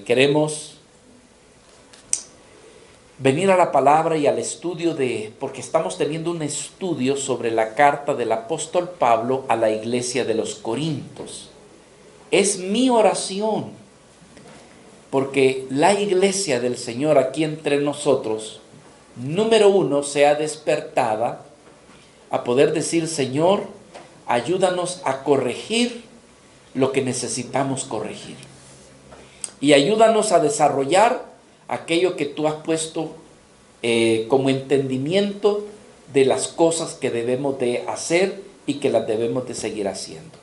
Queremos venir a la palabra y al estudio porque estamos teniendo un estudio sobre la carta del apóstol Pablo a la iglesia de los Corintios. Es mi oración, porque la iglesia del Señor aquí entre nosotros, número uno, sea despertada a poder decir: Señor, ayúdanos a corregir lo que necesitamos corregir. Y ayúdanos a desarrollar aquello que tú has puesto como entendimiento de las cosas que debemos de hacer y que las debemos de seguir haciendo.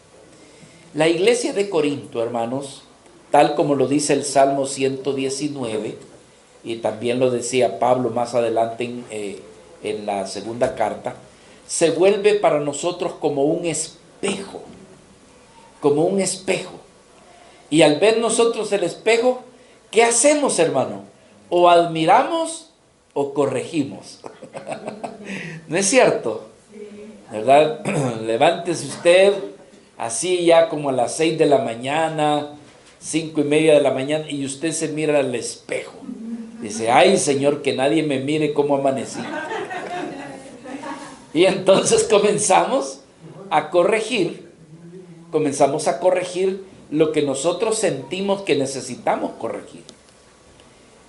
La iglesia de Corinto, hermanos, tal como lo dice el Salmo 119, y también lo decía Pablo más adelante en la segunda carta, se vuelve para nosotros como un espejo, como un espejo. Y al ver nosotros el espejo, ¿qué hacemos, hermano? O admiramos o corregimos. ¿No es cierto? ¿Verdad? Levántese usted así ya como a las 6 de la mañana, 5:30 de la mañana, y usted se mira al espejo. Dice: ay, Señor, que nadie me mire cómo amanecí. Y entonces comenzamos a corregir lo que nosotros sentimos que necesitamos corregir.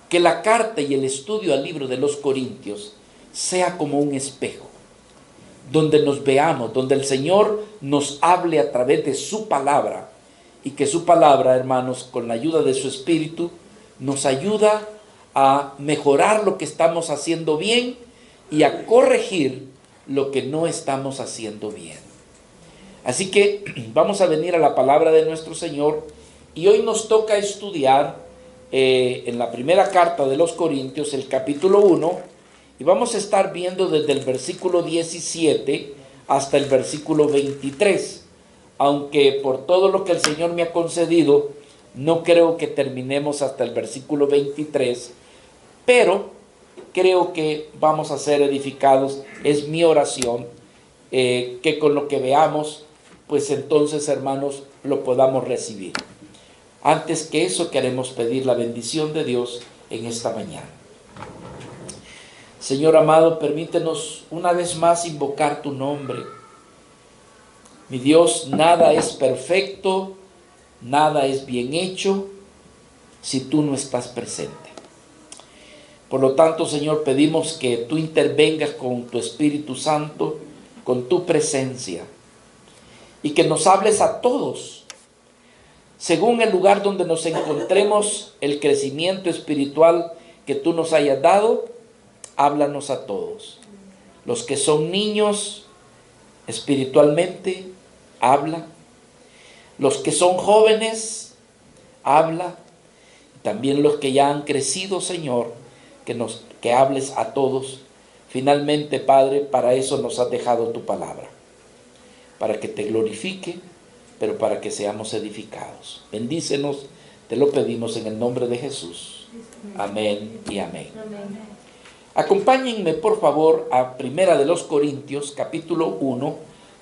Que la carta y el estudio al libro de los Corintios sea como un espejo, donde nos veamos, donde el Señor nos hable a través de su palabra, y que su palabra, hermanos, con la ayuda de su Espíritu, nos ayuda a mejorar lo que estamos haciendo bien y a corregir lo que no estamos haciendo bien. Así que vamos a venir a la palabra de nuestro Señor, y hoy nos toca estudiar en la primera carta de los Corintios, el capítulo 1, y vamos a estar viendo desde el versículo 17 hasta el versículo 23, aunque por todo lo que el Señor me ha concedido, no creo que terminemos hasta el versículo 23, pero creo que vamos a ser edificados. Es mi oración que con lo que veamos, pues entonces, hermanos, lo podamos recibir. Antes que eso, queremos pedir la bendición de Dios en esta mañana. Señor amado, permítenos una vez más invocar tu nombre. Mi Dios, nada es perfecto, nada es bien hecho si tú no estás presente. Por lo tanto, Señor, pedimos que tú intervengas con tu Espíritu Santo, con tu presencia, y que nos hables a todos, según el lugar donde nos encontremos, el crecimiento espiritual que tú nos hayas dado. Háblanos a todos. Los que son niños espiritualmente, habla. Los que son jóvenes, habla. También los que ya han crecido, Señor, que hables a todos. Finalmente, Padre, para eso nos has dejado tu palabra, para que te glorifique, pero para que seamos edificados. Bendícenos, te lo pedimos en el nombre de Jesús. Amén y amén. Acompáñenme, por favor, a Primera de los Corintios, capítulo 1.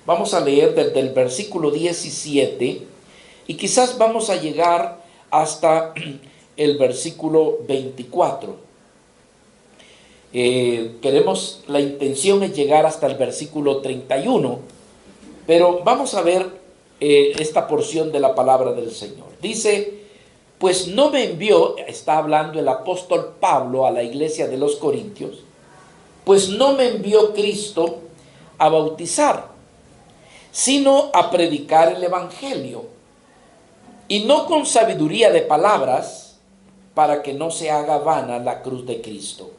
Vamos a leer desde el versículo 17, y quizás vamos a llegar hasta el versículo 24. La intención es llegar hasta el versículo 31, pero vamos a ver esta porción de la palabra del Señor. Dice: pues no me envió, está hablando el apóstol Pablo a la iglesia de los Corintios, pues no me envió Cristo a bautizar, sino a predicar el evangelio, y no con sabiduría de palabras, para que no se haga vana la cruz de Cristo.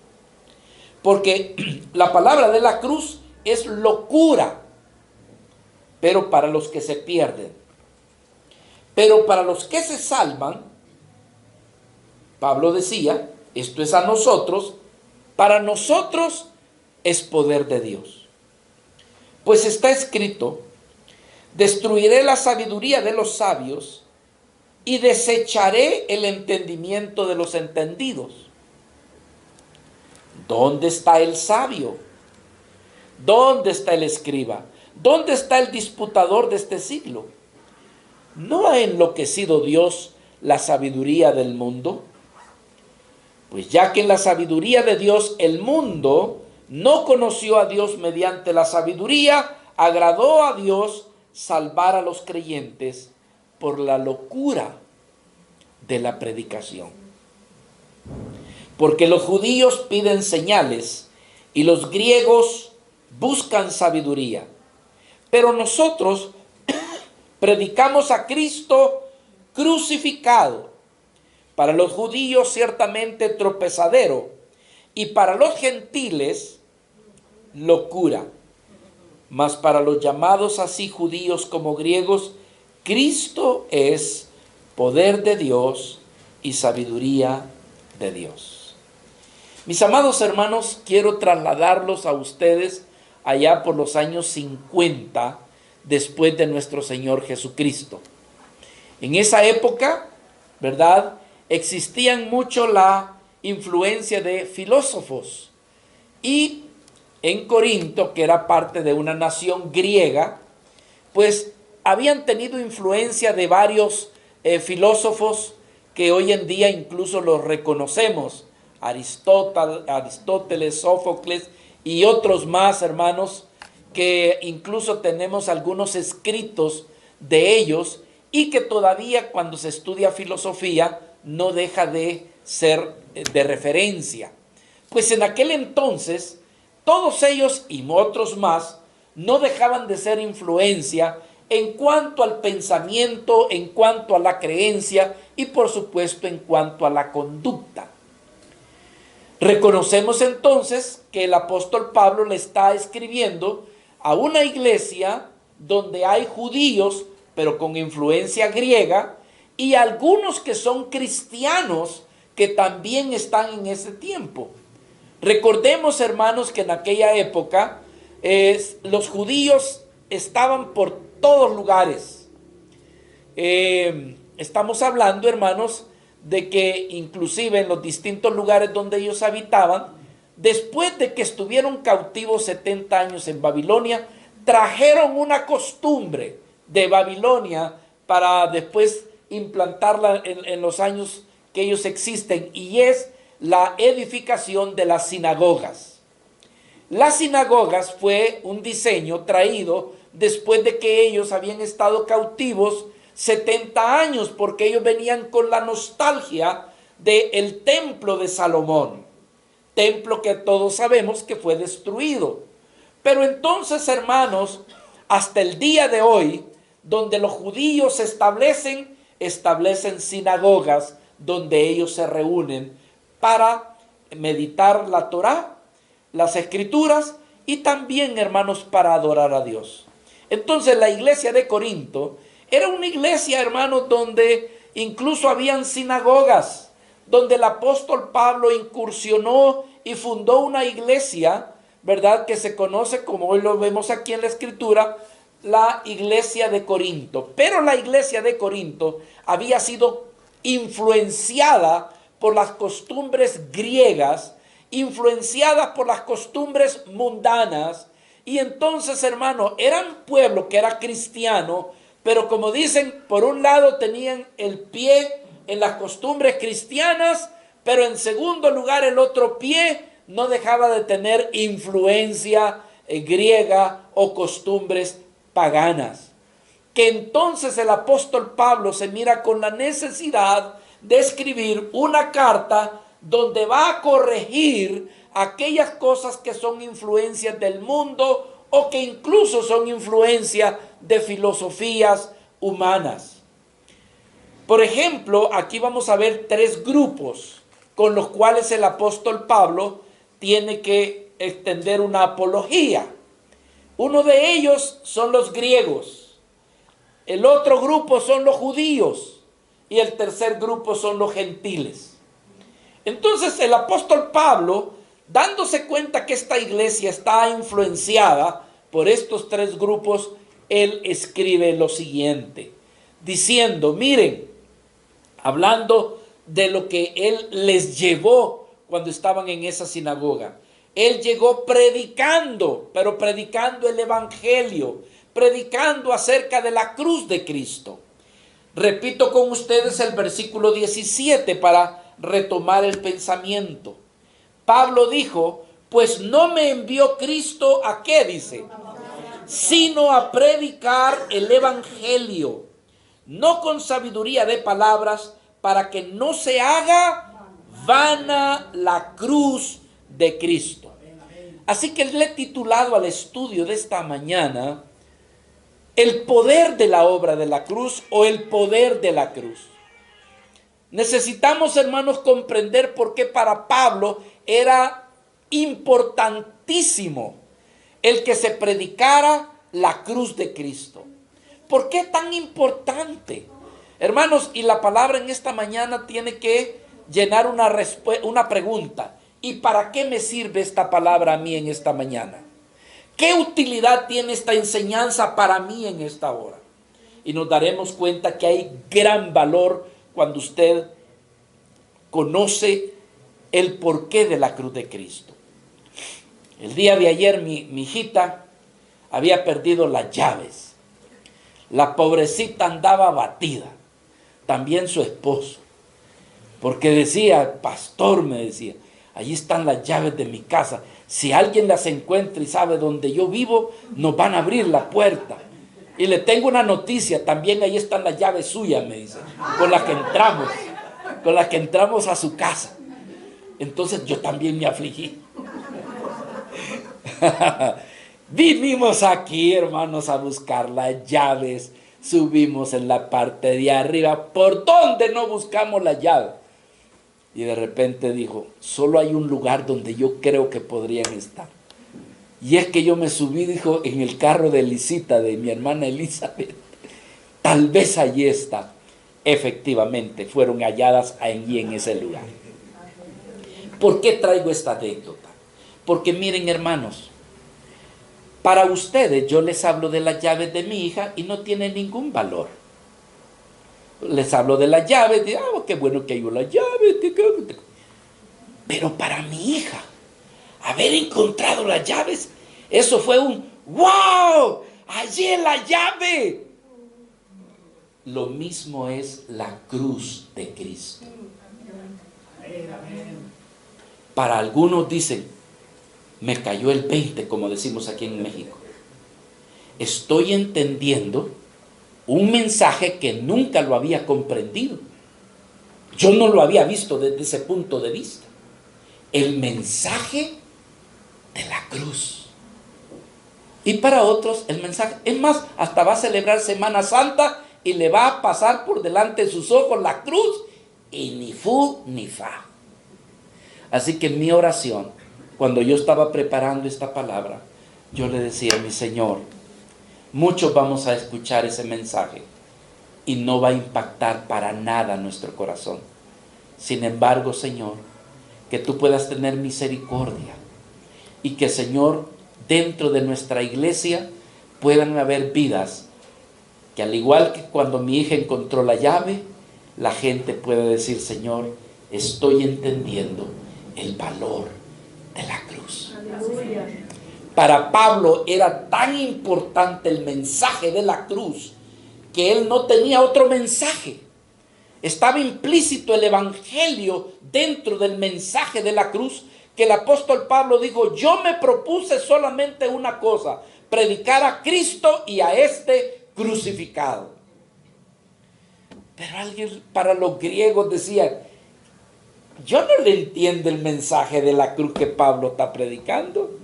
Porque la palabra de la cruz es locura, pero para los que se pierden. Pero para los que se salvan, Pablo decía, esto es a nosotros, para nosotros es poder de Dios. Pues está escrito: destruiré la sabiduría de los sabios y desecharé el entendimiento de los entendidos. ¿Dónde está el sabio? ¿Dónde está el escriba? ¿Dónde está el disputador de este siglo? ¿No ha enloquecido Dios la sabiduría del mundo? Pues ya que en la sabiduría de Dios el mundo no conoció a Dios mediante la sabiduría, agradó a Dios salvar a los creyentes por la locura de la predicación. Porque los judíos piden señales y los griegos buscan sabiduría. Pero nosotros predicamos a Cristo crucificado, para los judíos ciertamente tropezadero, y para los gentiles locura. Mas para los llamados así judíos como griegos, Cristo es poder de Dios y sabiduría de Dios. Mis amados hermanos, quiero trasladarlos a ustedes allá por los años 50 después de nuestro Señor Jesucristo. En esa época, ¿verdad?, existían mucho la influencia de filósofos. Y en Corinto, que era parte de una nación griega, pues habían tenido influencia de varios filósofos que hoy en día incluso los reconocemos. Aristóteles, Sófocles y otros más, hermanos, que incluso tenemos algunos escritos de ellos y que todavía cuando se estudia filosofía no deja de ser de referencia. Pues en aquel entonces, todos ellos y otros más no dejaban de ser influencia en cuanto al pensamiento, en cuanto a la creencia y por supuesto en cuanto a la conducta. Reconocemos entonces que el apóstol Pablo le está escribiendo a una iglesia donde hay judíos, pero con influencia griega, y algunos que son cristianos que también están en ese tiempo. Recordemos, hermanos, que en aquella época los judíos estaban por todos lugares. Estamos hablando, hermanos, de que inclusive en los distintos lugares donde ellos habitaban, después de que estuvieron cautivos 70 años en Babilonia, trajeron una costumbre de Babilonia para después implantarla en los años que ellos existen, y es la edificación de las sinagogas. Las sinagogas fue un diseño traído después de que ellos habían estado cautivos 70 años, porque ellos venían con la nostalgia del templo de Salomón, templo que todos sabemos que fue destruido. Pero entonces, hermanos, hasta el día de hoy, donde los judíos establecen sinagogas donde ellos se reúnen para meditar la Torá, las Escrituras, y también, hermanos, para adorar a Dios. Entonces la iglesia de Corinto era una iglesia, hermanos, donde incluso habían sinagogas, donde el apóstol Pablo incursionó y fundó una iglesia, ¿verdad?, que se conoce, como hoy lo vemos aquí en la Escritura, la iglesia de Corinto. Pero la iglesia de Corinto había sido influenciada por las costumbres griegas, influenciada por las costumbres mundanas, y entonces, hermano, era un pueblo que era cristiano, pero como dicen, por un lado tenían el pie en las costumbres cristianas, pero en segundo lugar el otro pie no dejaba de tener influencia griega o costumbres paganas. Que entonces el apóstol Pablo se mira con la necesidad de escribir una carta donde va a corregir aquellas cosas que son influencias del mundo o que incluso son influencia de filosofías humanas. Por ejemplo, aquí vamos a ver 3 grupos con los cuales el apóstol Pablo tiene que extender una apología. Uno de ellos son los griegos, el otro grupo son los judíos y el tercer grupo son los gentiles. Entonces el apóstol Pablo, dándose cuenta que esta iglesia está influenciada por estos 3 grupos, él escribe lo siguiente, diciendo, miren, hablando de lo que él les llevó cuando estaban en esa sinagoga. Él llegó predicando, pero predicando el evangelio, predicando acerca de la cruz de Cristo. Repito con ustedes el versículo 17 para retomar el pensamiento. Pablo dijo, pues no me envió Cristo a qué, dice, sino a predicar el evangelio, no con sabiduría de palabras, para que no se haga vana la cruz de Cristo. Así que le he titulado al estudio de esta mañana, el poder de la obra de la cruz o el poder de la cruz. Necesitamos, hermanos, comprender por qué para Pablo era importantísimo el que se predicara la cruz de Cristo. ¿Por qué tan importante? Hermanos, y la palabra en esta mañana tiene que llenar una pregunta. ¿Y para qué me sirve esta palabra a mí en esta mañana? ¿Qué utilidad tiene esta enseñanza para mí en esta hora? Y nos daremos cuenta que hay gran valor cuando usted conoce el porqué de la cruz de Cristo. El día de ayer mi hijita había perdido las llaves. La pobrecita andaba abatida. También su esposo. Porque decía, pastor, me decía, allí están las llaves de mi casa. Si alguien las encuentra y sabe dónde yo vivo, nos van a abrir la puerta. Y le tengo una noticia, también ahí están las llaves suyas, me dice, con las que entramos a su casa. Entonces yo también me afligí. Vinimos aquí, hermanos, a buscar las llaves. Subimos en la parte de arriba. ¿Por dónde no buscamos las llaves? Y de repente dijo, solo hay un lugar donde yo creo que podrían estar. Y es que yo me subí, dijo, en el carro de Elisita, de mi hermana Elizabeth. Tal vez allí está. Efectivamente, fueron halladas allí en ese lugar. ¿Por qué traigo esta anécdota? Porque miren, hermanos, para ustedes yo les hablo de las llaves de mi hija y no tiene ningún valor. Les hablo de las llaves, de, qué bueno que hay una llave. Pero para mi hija, haber encontrado las llaves, eso fue un ¡wow! Allí en la llave. Lo mismo es la cruz de Cristo. Para algunos dicen, me cayó el 20, como decimos aquí en México. Estoy entendiendo un mensaje que nunca lo había comprendido. Yo no lo había visto desde ese punto de vista. El mensaje de la cruz. Y para otros el mensaje, es más, hasta va a celebrar Semana Santa y le va a pasar por delante de sus ojos la cruz y ni fu ni fa. Así que en mi oración, cuando yo estaba preparando esta palabra, yo le decía a mi Señor, muchos vamos a escuchar ese mensaje y no va a impactar para nada nuestro corazón. Sin embargo, Señor, que tú puedas tener misericordia y que, Señor, dentro de nuestra iglesia puedan haber vidas que, al igual que cuando mi hija encontró la llave, la gente puede decir, Señor, estoy entendiendo el valor de la cruz. Aleluya. Para Pablo era tan importante el mensaje de la cruz que él no tenía otro mensaje. Estaba implícito el evangelio dentro del mensaje de la cruz, que el apóstol Pablo dijo, yo me propuse solamente una cosa, predicar a Cristo y a este crucificado. Pero alguien, para los griegos, decía, yo no le entiendo el mensaje de la cruz que Pablo está predicando.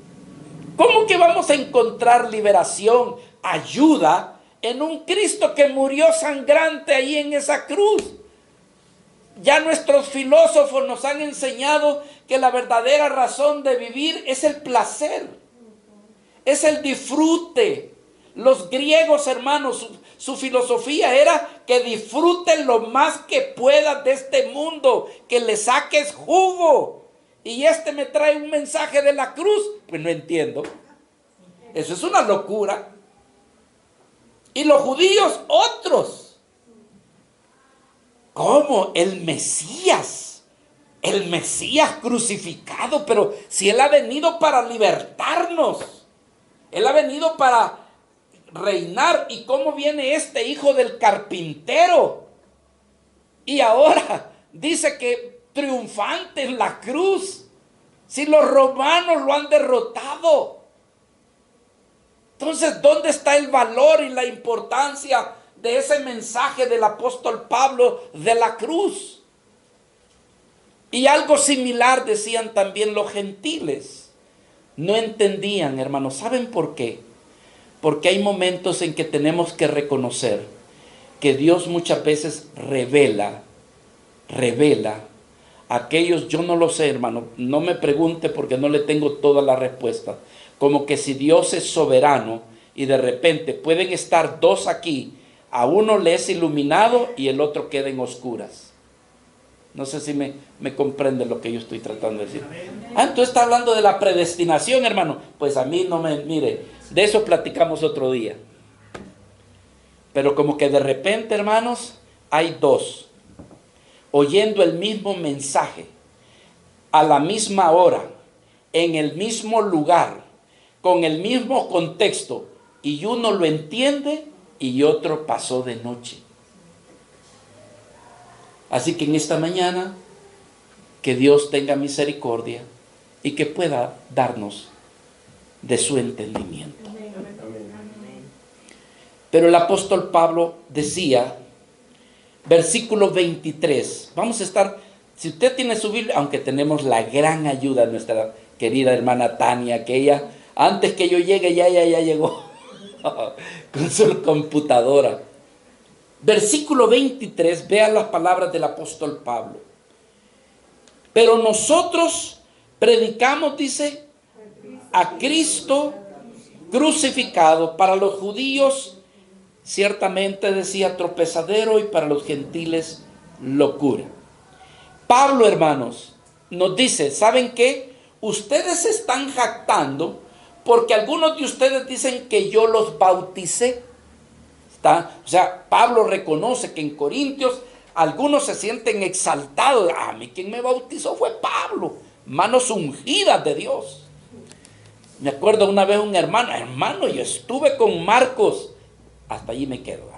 ¿Cómo que vamos a encontrar liberación, ayuda en un Cristo que murió sangrante ahí en esa cruz? Ya nuestros filósofos nos han enseñado que la verdadera razón de vivir es el placer, es el disfrute. Los griegos, hermanos, su filosofía era que disfruten lo más que puedas de este mundo, que le saques jugo. Y me trae un mensaje de la cruz. Pues no entiendo. Eso es una locura. Y los judíos, otros. ¿Cómo? El Mesías crucificado, pero si Él ha venido para libertarnos. Él ha venido para reinar. ¿Y cómo viene este hijo del carpintero? Y ahora dice que triunfante en la cruz. Si los romanos lo han derrotado. Entonces, ¿dónde está el valor y la importancia de ese mensaje del apóstol Pablo de la cruz? Y algo similar decían también los gentiles. No entendían, hermanos. ¿Saben por qué? Porque hay momentos en que tenemos que reconocer que Dios muchas veces revela aquellos, yo no lo sé, hermano, no me pregunte porque no le tengo todas las respuestas. Como que si Dios es soberano y de repente pueden estar dos aquí, a uno le es iluminado y el otro queda en oscuras. No sé si me comprende lo que yo estoy tratando de decir. Entonces está hablando de la predestinación, hermano. Pues a mí no me, mire, de eso platicamos otro día. Pero como que de repente, hermanos, hay dos oyendo el mismo mensaje, a la misma hora, en el mismo lugar, con el mismo contexto, y uno lo entiende y otro pasó de noche. Así que en esta mañana, que Dios tenga misericordia y que pueda darnos de su entendimiento. Pero el apóstol Pablo decía, versículo 23, vamos a estar, si usted tiene su Biblia, aunque tenemos la gran ayuda de nuestra querida hermana Tania, que ella, antes que yo llegue, ya llegó con su computadora. Versículo 23, vean las palabras del apóstol Pablo. Pero nosotros predicamos, dice, a Cristo crucificado, para los judíos ciertamente decía tropezadero y para los gentiles locura. Pablo, hermanos, nos dice, ¿saben qué? Ustedes se están jactando porque algunos de ustedes dicen que yo los bauticé. O sea, Pablo reconoce que en Corintios algunos se sienten exaltados. A mí quien me bautizó fue Pablo, manos ungidas de Dios. Me acuerdo una vez un hermano, yo estuve con Marcos. Hasta allí me quedo.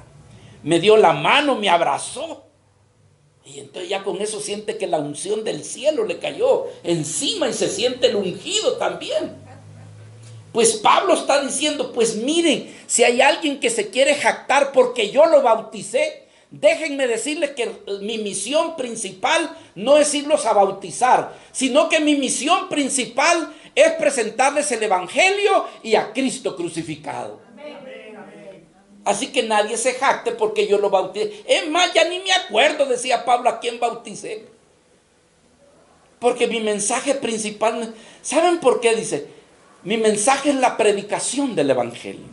Me dio la mano, me abrazó. Y entonces ya con eso siente que la unción del cielo le cayó encima y se siente el ungido también. Pues Pablo está diciendo, pues miren, si hay alguien que se quiere jactar porque yo lo bauticé, déjenme decirles que mi misión principal no es irlos a bautizar, sino que mi misión principal es presentarles el evangelio y a Cristo crucificado. Así que nadie se jacte porque yo lo bauticé. Es más, ya ni me acuerdo, decía Pablo, a quién bauticé. Porque mi mensaje principal, ¿saben por qué? Dice, mi mensaje es la predicación del evangelio.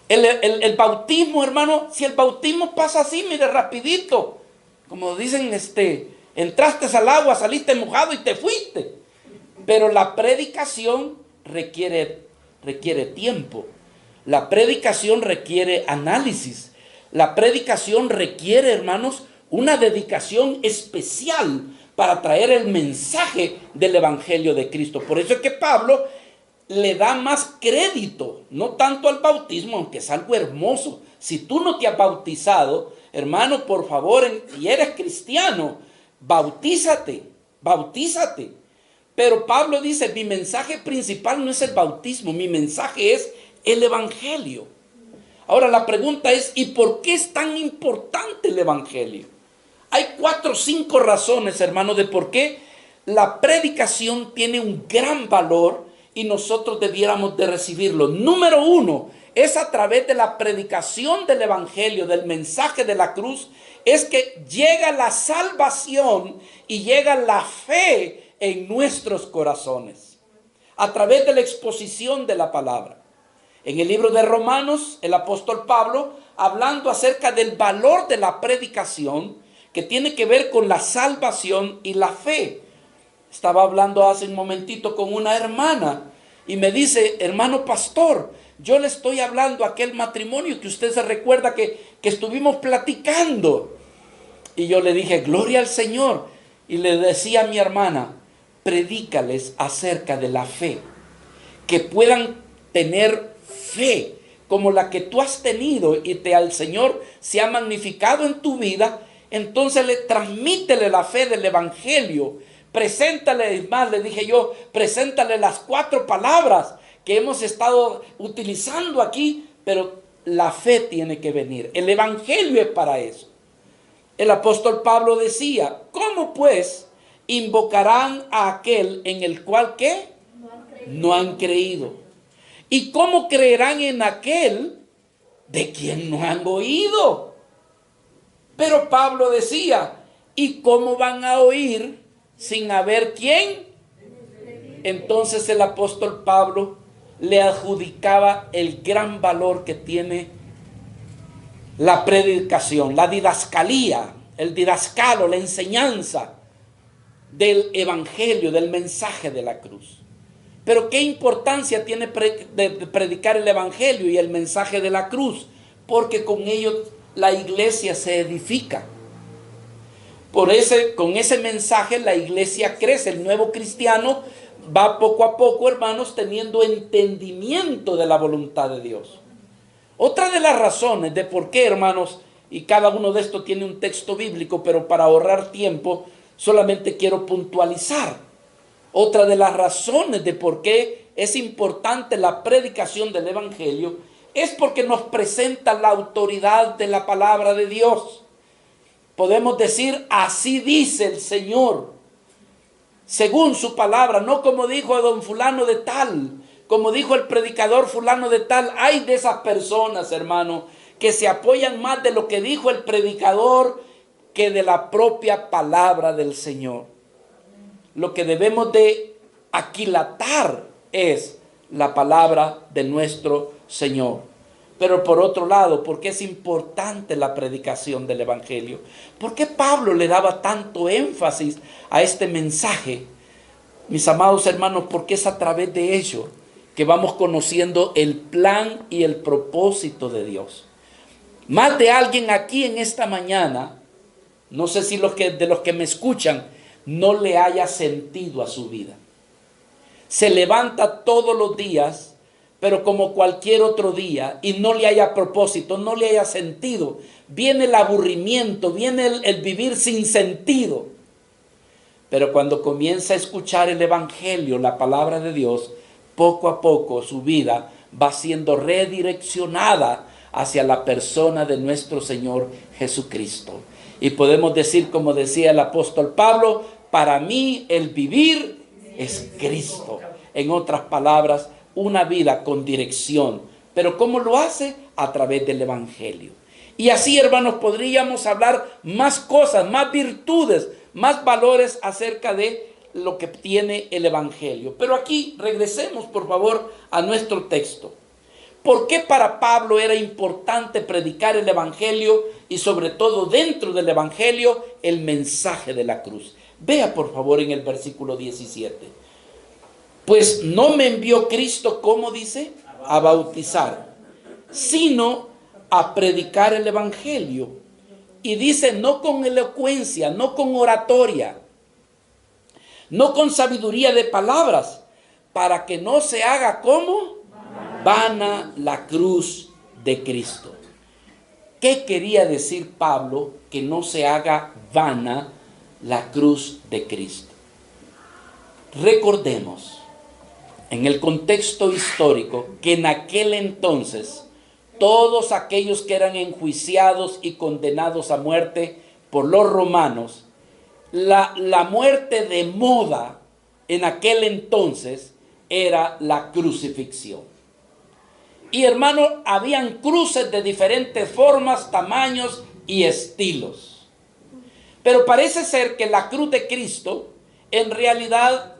El bautismo, hermano, si el bautismo pasa así, mire, rapidito. Como dicen, entraste al agua, saliste mojado y te fuiste. Pero la predicación requiere tiempo. La predicación requiere análisis. La predicación requiere, hermanos, una dedicación especial para traer el mensaje del evangelio de Cristo. Por eso es que Pablo le da más crédito, no tanto al bautismo, aunque es algo hermoso. Si tú no te has bautizado, hermano, por favor, y eres cristiano, bautízate. Pero Pablo dice, mi mensaje principal no es el bautismo, mi mensaje es el evangelio. Ahora la pregunta es, ¿y por qué es tan importante el evangelio? Hay 4 o 5 razones, hermano, de por qué la predicación tiene un gran valor y nosotros debiéramos de recibirlo. Número 1, es a través de la predicación del evangelio, del mensaje de la cruz, es que llega la salvación y llega la fe en nuestros corazones, a través de la exposición de la palabra. En el libro de Romanos, el apóstol Pablo, hablando acerca del valor de la predicación, que tiene que ver con la salvación y la fe. Estaba hablando hace un momentito con una hermana y me dice, hermano pastor, yo le estoy hablando a aquel matrimonio que usted se recuerda que estuvimos platicando. Y yo le dije, gloria al Señor. Y le decía a mi hermana, predícales acerca de la fe, que puedan tener fe como la que tú has tenido y al Señor se ha magnificado en tu vida, entonces transmítele la fe del evangelio. Preséntale, más le dije yo, preséntale las 4 palabras que hemos estado utilizando aquí, pero la fe tiene que venir. El evangelio es para eso. El apóstol Pablo decía, ¿cómo pues invocarán a aquel en el cual ¿qué? No han creído. ¿Y cómo creerán en aquel de quien no han oído? Pero Pablo decía, ¿y cómo van a oír sin haber quién? Entonces el apóstol Pablo le adjudicaba el gran valor que tiene la predicación, la didascalía, el didascalo, la enseñanza del evangelio, del mensaje de la cruz. Pero ¿qué importancia tiene predicar el evangelio y el mensaje de la cruz? Porque con ello la iglesia se edifica. Con ese mensaje la iglesia crece, el nuevo cristiano va poco a poco, hermanos, teniendo entendimiento de la voluntad de Dios. Otra de las razones de por qué, hermanos, y cada uno de estos tiene un texto bíblico, pero para ahorrar tiempo solamente quiero puntualizar. Otra de las razones de por qué es importante la predicación del evangelio es porque nos presenta la autoridad de la palabra de Dios. Podemos decir, así dice el Señor, según su palabra, no como dijo don fulano de tal, como dijo el predicador fulano de tal. Hay de esas personas, hermano, que se apoyan más de lo que dijo el predicador que de la propia palabra del Señor. Lo que debemos de aquilatar es la palabra de nuestro Señor. Pero por otro lado, ¿por qué es importante la predicación del evangelio? ¿Por qué Pablo le daba tanto énfasis a este mensaje? Mis amados hermanos, porque es a través de ello que vamos conociendo el plan y el propósito de Dios. Más de alguien aquí en esta mañana, no sé si de los que me escuchan, no le haya sentido a su vida. Se levanta todos los días, pero como cualquier otro día, y no le haya propósito, no le haya sentido. Viene el aburrimiento, viene el vivir sin sentido. Pero cuando comienza a escuchar el evangelio, la palabra de Dios, poco a poco su vida va siendo redireccionada hacia la persona de nuestro Señor Jesucristo. Y podemos decir, como decía el apóstol Pablo, para mí el vivir es Cristo. En otras palabras, una vida con dirección. Pero ¿cómo lo hace? A través del evangelio. Y así, hermanos, podríamos hablar más cosas, más virtudes, más valores acerca de lo que tiene el evangelio. Pero aquí regresemos, por favor, a nuestro texto. ¿Por qué para Pablo era importante predicar el evangelio y sobre todo dentro del evangelio el mensaje de la cruz? Vea, por favor, en el versículo 17. Pues no me envió Cristo, ¿cómo dice? A bautizar, sino a predicar el evangelio. Y dice, no con elocuencia, no con oratoria, no con sabiduría de palabras, para que no se haga como vana la cruz de Cristo. ¿Qué quería decir Pablo? Que no se haga vana la cruz de Cristo. Recordemos, en el contexto histórico, que en aquel entonces todos aquellos que eran enjuiciados y condenados a muerte por los romanos, la muerte de moda en aquel entonces era la crucifixión. Y hermano, habían cruces de diferentes formas, tamaños y estilos. Pero parece ser que la cruz de Cristo en realidad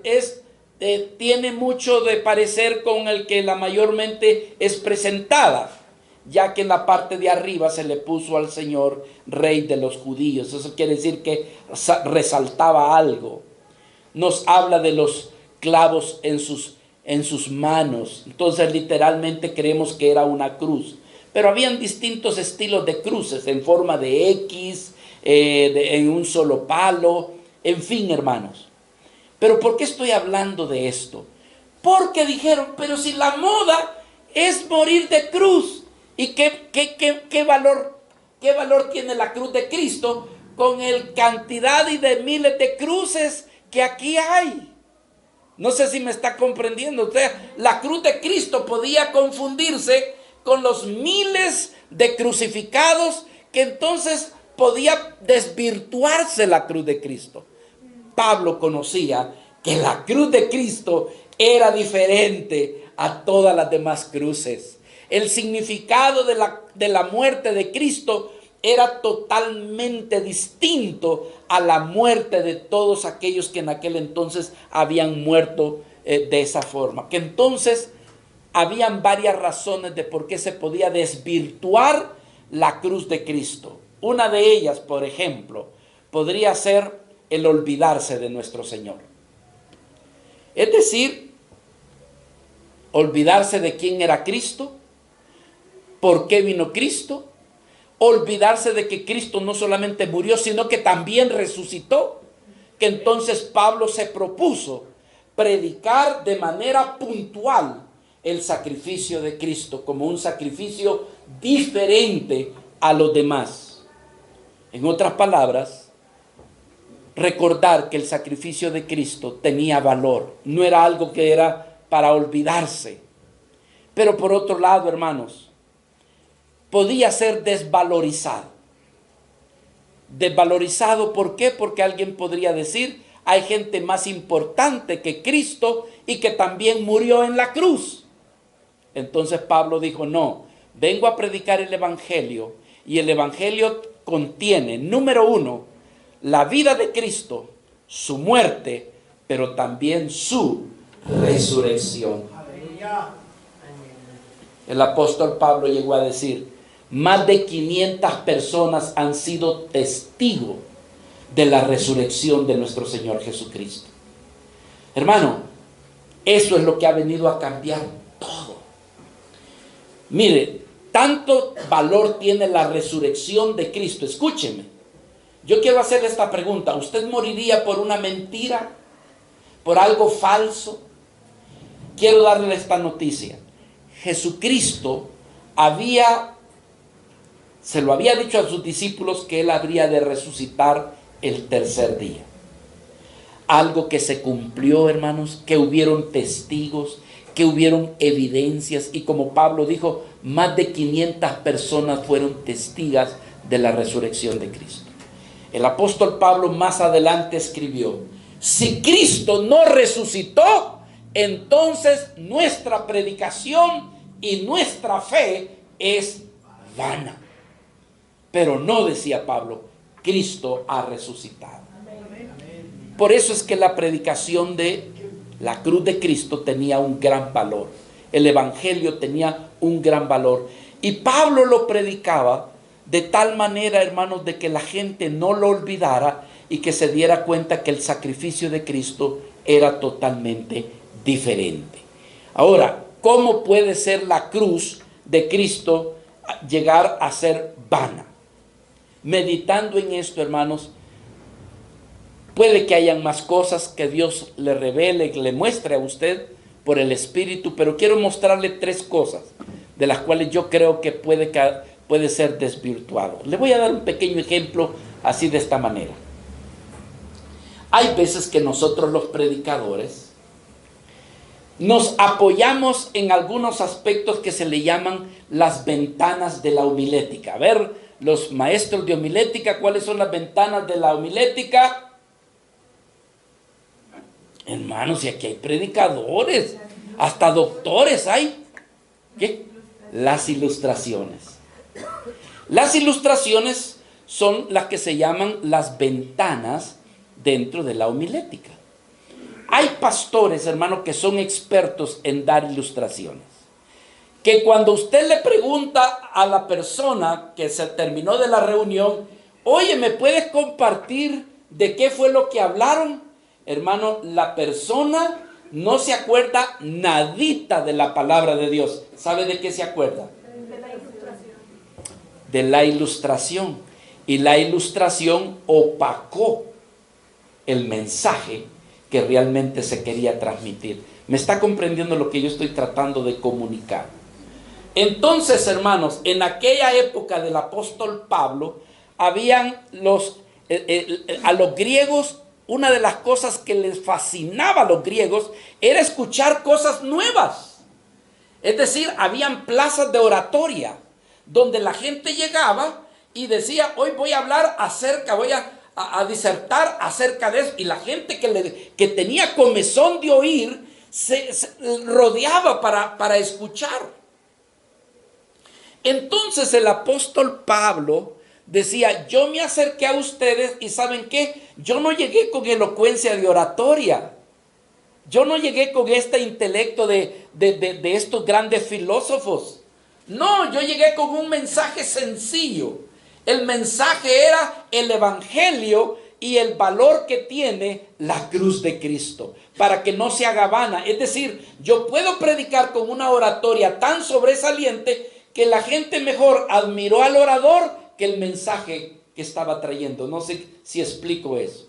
tiene mucho de parecer con el que la mayormente es presentada, ya que en la parte de arriba se le puso al Señor Rey de los judíos. Eso quiere decir que resaltaba algo. Nos habla de los clavos en sus manos. Entonces literalmente creemos que era una cruz. Pero habían distintos estilos de cruces, en forma de X, en un solo palo, en fin, hermanos. Pero ¿por qué estoy hablando de esto? Porque dijeron, pero si la moda es morir de cruz, ¿y qué valor tiene la cruz de Cristo con el cantidad y de miles de cruces que aquí hay. No sé si me está comprendiendo. O sea, la cruz de Cristo podía confundirse con los miles de crucificados, que entonces podía desvirtuarse la cruz de Cristo. Pablo conocía que la cruz de Cristo era diferente a todas las demás cruces. El significado de la muerte de Cristo era totalmente distinto a la muerte de todos aquellos que en aquel entonces habían muerto de esa forma. Que entonces habían varias razones de por qué se podía desvirtuar la cruz de Cristo. Una de ellas, por ejemplo, podría ser el olvidarse de nuestro Señor. Es decir, olvidarse de quién era Cristo, por qué vino Cristo, olvidarse de que Cristo no solamente murió, sino que también resucitó. Que entonces Pablo se propuso predicar de manera puntual el sacrificio de Cristo como un sacrificio diferente a los demás. En otras palabras, recordar que el sacrificio de Cristo tenía valor, no era algo que era para olvidarse. Pero por otro lado, hermanos, podía ser desvalorizado. Desvalorizado, ¿por qué? Porque alguien podría decir, hay gente más importante que Cristo y que también murió en la cruz. Entonces Pablo dijo, no, vengo a predicar el Evangelio, y el Evangelio contiene, número uno, la vida de Cristo, su muerte, pero también su resurrección. El apóstol Pablo llegó a decir, más de 500 personas han sido testigos de la resurrección de nuestro Señor Jesucristo. Hermano, eso es lo que ha venido a cambiar todo. Mire, tanto valor tiene la resurrección de Cristo. Escúcheme, yo quiero hacerle esta pregunta. ¿Usted moriría por una mentira? ¿Por algo falso? Quiero darle esta noticia. Jesucristo se lo había dicho a sus discípulos que Él habría de resucitar el tercer día. Algo que se cumplió, hermanos, que hubieron testigos, que hubieron evidencias, y como Pablo dijo, más de 500 personas fueron testigas de la resurrección de Cristo. El apóstol Pablo más adelante escribió, si Cristo no resucitó, entonces nuestra predicación y nuestra fe es vana. Pero no, decía Pablo, Cristo ha resucitado. Por eso es que la predicación de la cruz de Cristo tenía un gran valor. El Evangelio tenía un gran valor. Y Pablo lo predicaba de tal manera, hermanos, de que la gente no lo olvidara y que se diera cuenta que el sacrificio de Cristo era totalmente diferente. Ahora, ¿cómo puede ser la cruz de Cristo llegar a ser vana? Meditando en esto, hermanos, puede que hayan más cosas que Dios le revele, que le muestre a usted por el Espíritu, pero quiero mostrarle 3 cosas de las cuales yo creo que puede ser desvirtuado. Le voy a dar un pequeño ejemplo así de esta manera. Hay veces que nosotros los predicadores nos apoyamos en algunos aspectos que se le llaman las ventanas de la homilética. A ver, los maestros de homilética, ¿cuáles son las ventanas de la homilética? Hermanos, y aquí hay predicadores, hasta doctores hay. ¿Qué? Las ilustraciones. Las ilustraciones son las que se llaman las ventanas dentro de la homilética. Hay pastores, hermanos, que son expertos en dar ilustraciones. Que cuando usted le pregunta a la persona que se terminó de la reunión, oye, ¿me puedes compartir de qué fue lo que hablaron? Hermano, la persona no se acuerda nadita de la palabra de Dios. ¿Sabe de qué se acuerda? De la ilustración. De la ilustración. Y la ilustración opacó el mensaje que realmente se quería transmitir. ¿Me está comprendiendo lo que yo estoy tratando de comunicar? Entonces, hermanos, en aquella época del apóstol Pablo, habían los A los griegos, una de las cosas que les fascinaba a los griegos era escuchar cosas nuevas. Es decir, habían plazas de oratoria donde la gente llegaba y decía, hoy voy a hablar acerca, voy a disertar acerca de eso. Y la gente que tenía comezón de oír se rodeaba para escuchar. Entonces el apóstol Pablo decía, yo me acerqué a ustedes y ¿saben qué? Yo no llegué con elocuencia de oratoria. Yo no llegué con este intelecto de estos grandes filósofos. No, yo llegué con un mensaje sencillo. El mensaje era el evangelio y el valor que tiene la cruz de Cristo, para que no se haga vana. Es decir, yo puedo predicar con una oratoria tan sobresaliente que la gente mejor admiró al orador que el mensaje que estaba trayendo. No sé si explico eso.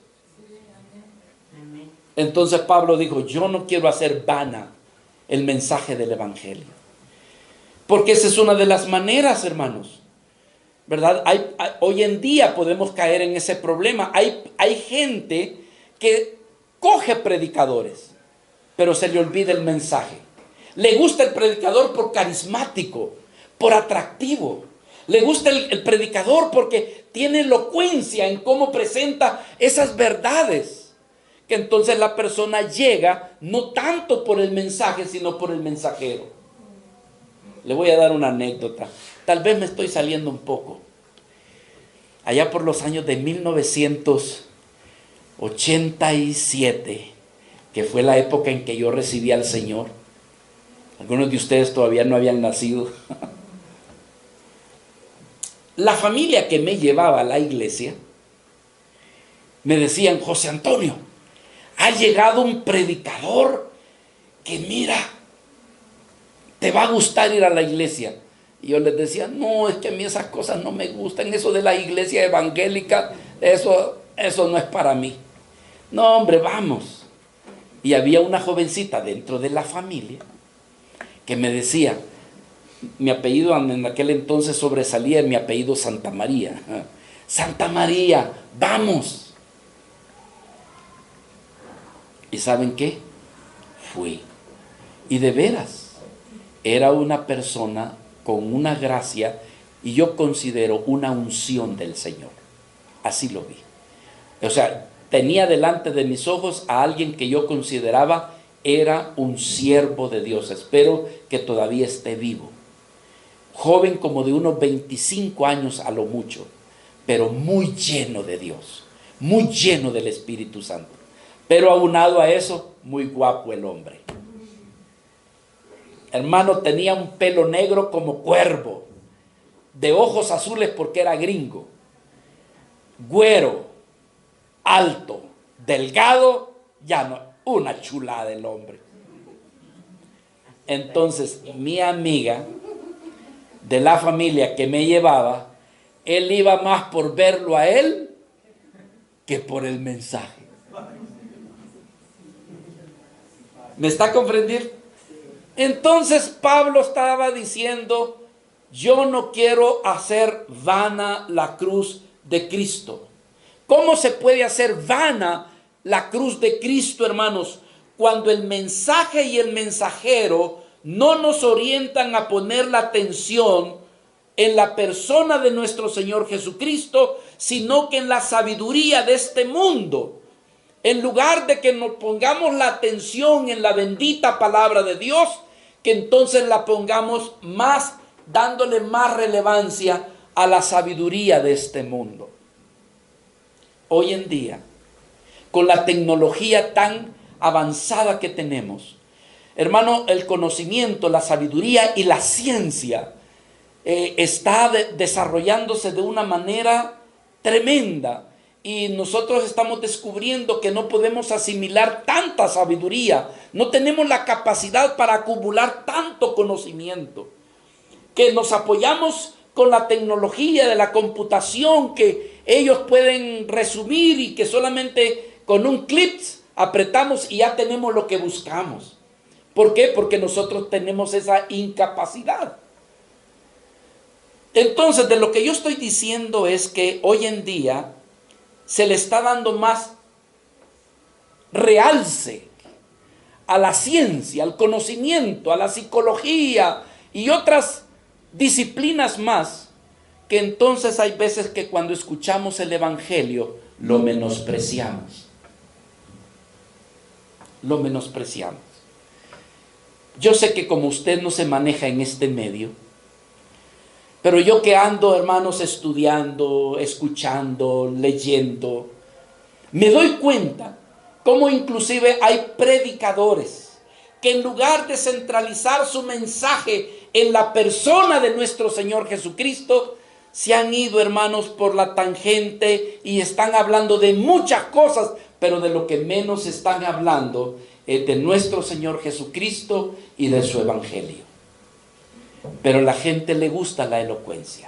Entonces Pablo dijo, yo no quiero hacer vana el mensaje del evangelio. Porque esa es una de las maneras, hermanos, ¿verdad? Hoy en día podemos caer en ese problema. Hay gente que coge predicadores, pero se le olvida el mensaje. Le gusta el predicador por carismático, por atractivo. Le gusta el predicador porque tiene elocuencia en cómo presenta esas verdades. Que entonces la persona llega no tanto por el mensaje, sino por el mensajero. Le voy a dar una anécdota. Tal vez me estoy saliendo un poco. Allá por los años de 1987, que fue la época en que yo recibí al Señor. Algunos de ustedes todavía no habían nacido. La familia que me llevaba a la iglesia me decían, José Antonio, ha llegado un predicador que mira, te va a gustar ir a la iglesia. Y yo les decía, no, es que a mí esas cosas no me gustan, eso de la iglesia evangélica, eso no es para mí. No, hombre, vamos. Y había una jovencita dentro de la familia que me decía, mi apellido en aquel entonces sobresalía, mi apellido Santa María. Santa María, vamos. ¿Y saben qué? Fui. Y de veras, era una persona con una gracia y yo considero una unción del Señor. Así lo vi. O sea, tenía delante de mis ojos a alguien que yo consideraba era un siervo de Dios. Espero que todavía esté vivo. Joven como de unos 25 años a lo mucho, pero muy lleno de Dios, muy lleno del Espíritu Santo. Pero aunado a eso, muy guapo el hombre. Hermano, tenía un pelo negro como cuervo, de ojos azules porque era gringo, güero, alto, delgado, ya no, una chulada del hombre. Entonces, mi amiga de la familia que me llevaba, él iba más por verlo a él que por el mensaje. ¿Me está comprendiendo? Entonces Pablo estaba diciendo, yo no quiero hacer vana la cruz de Cristo. ¿Cómo se puede hacer vana la cruz de Cristo, hermanos? Cuando el mensaje y el mensajero no nos orientan a poner la atención en la persona de nuestro Señor Jesucristo, sino que en la sabiduría de este mundo. En lugar de que nos pongamos la atención en la bendita palabra de Dios, que entonces la pongamos más, dándole más relevancia a la sabiduría de este mundo. Hoy en día, con la tecnología tan avanzada que tenemos, hermano, el conocimiento, la sabiduría y la ciencia está desarrollándose de una manera tremenda. Y nosotros estamos descubriendo que no podemos asimilar tanta sabiduría. No tenemos la capacidad para acumular tanto conocimiento. Que nos apoyamos con la tecnología de la computación que ellos pueden resumir y que solamente con un clic apretamos y ya tenemos lo que buscamos. ¿Por qué? Porque nosotros tenemos esa incapacidad. Entonces, de lo que yo estoy diciendo es que hoy en día se le está dando más realce a la ciencia, al conocimiento, a la psicología y otras disciplinas más, que entonces hay veces que cuando escuchamos el evangelio lo menospreciamos. Lo menospreciamos. Yo sé que como usted no se maneja en este medio, pero yo que ando, hermanos, estudiando, escuchando, leyendo, me doy cuenta cómo inclusive hay predicadores que en lugar de centralizar su mensaje en la persona de nuestro Señor Jesucristo, se han ido, hermanos, por la tangente y están hablando de muchas cosas, pero de lo que menos están hablando es de nuestro Señor Jesucristo y de su evangelio. Pero a la gente le gusta la elocuencia.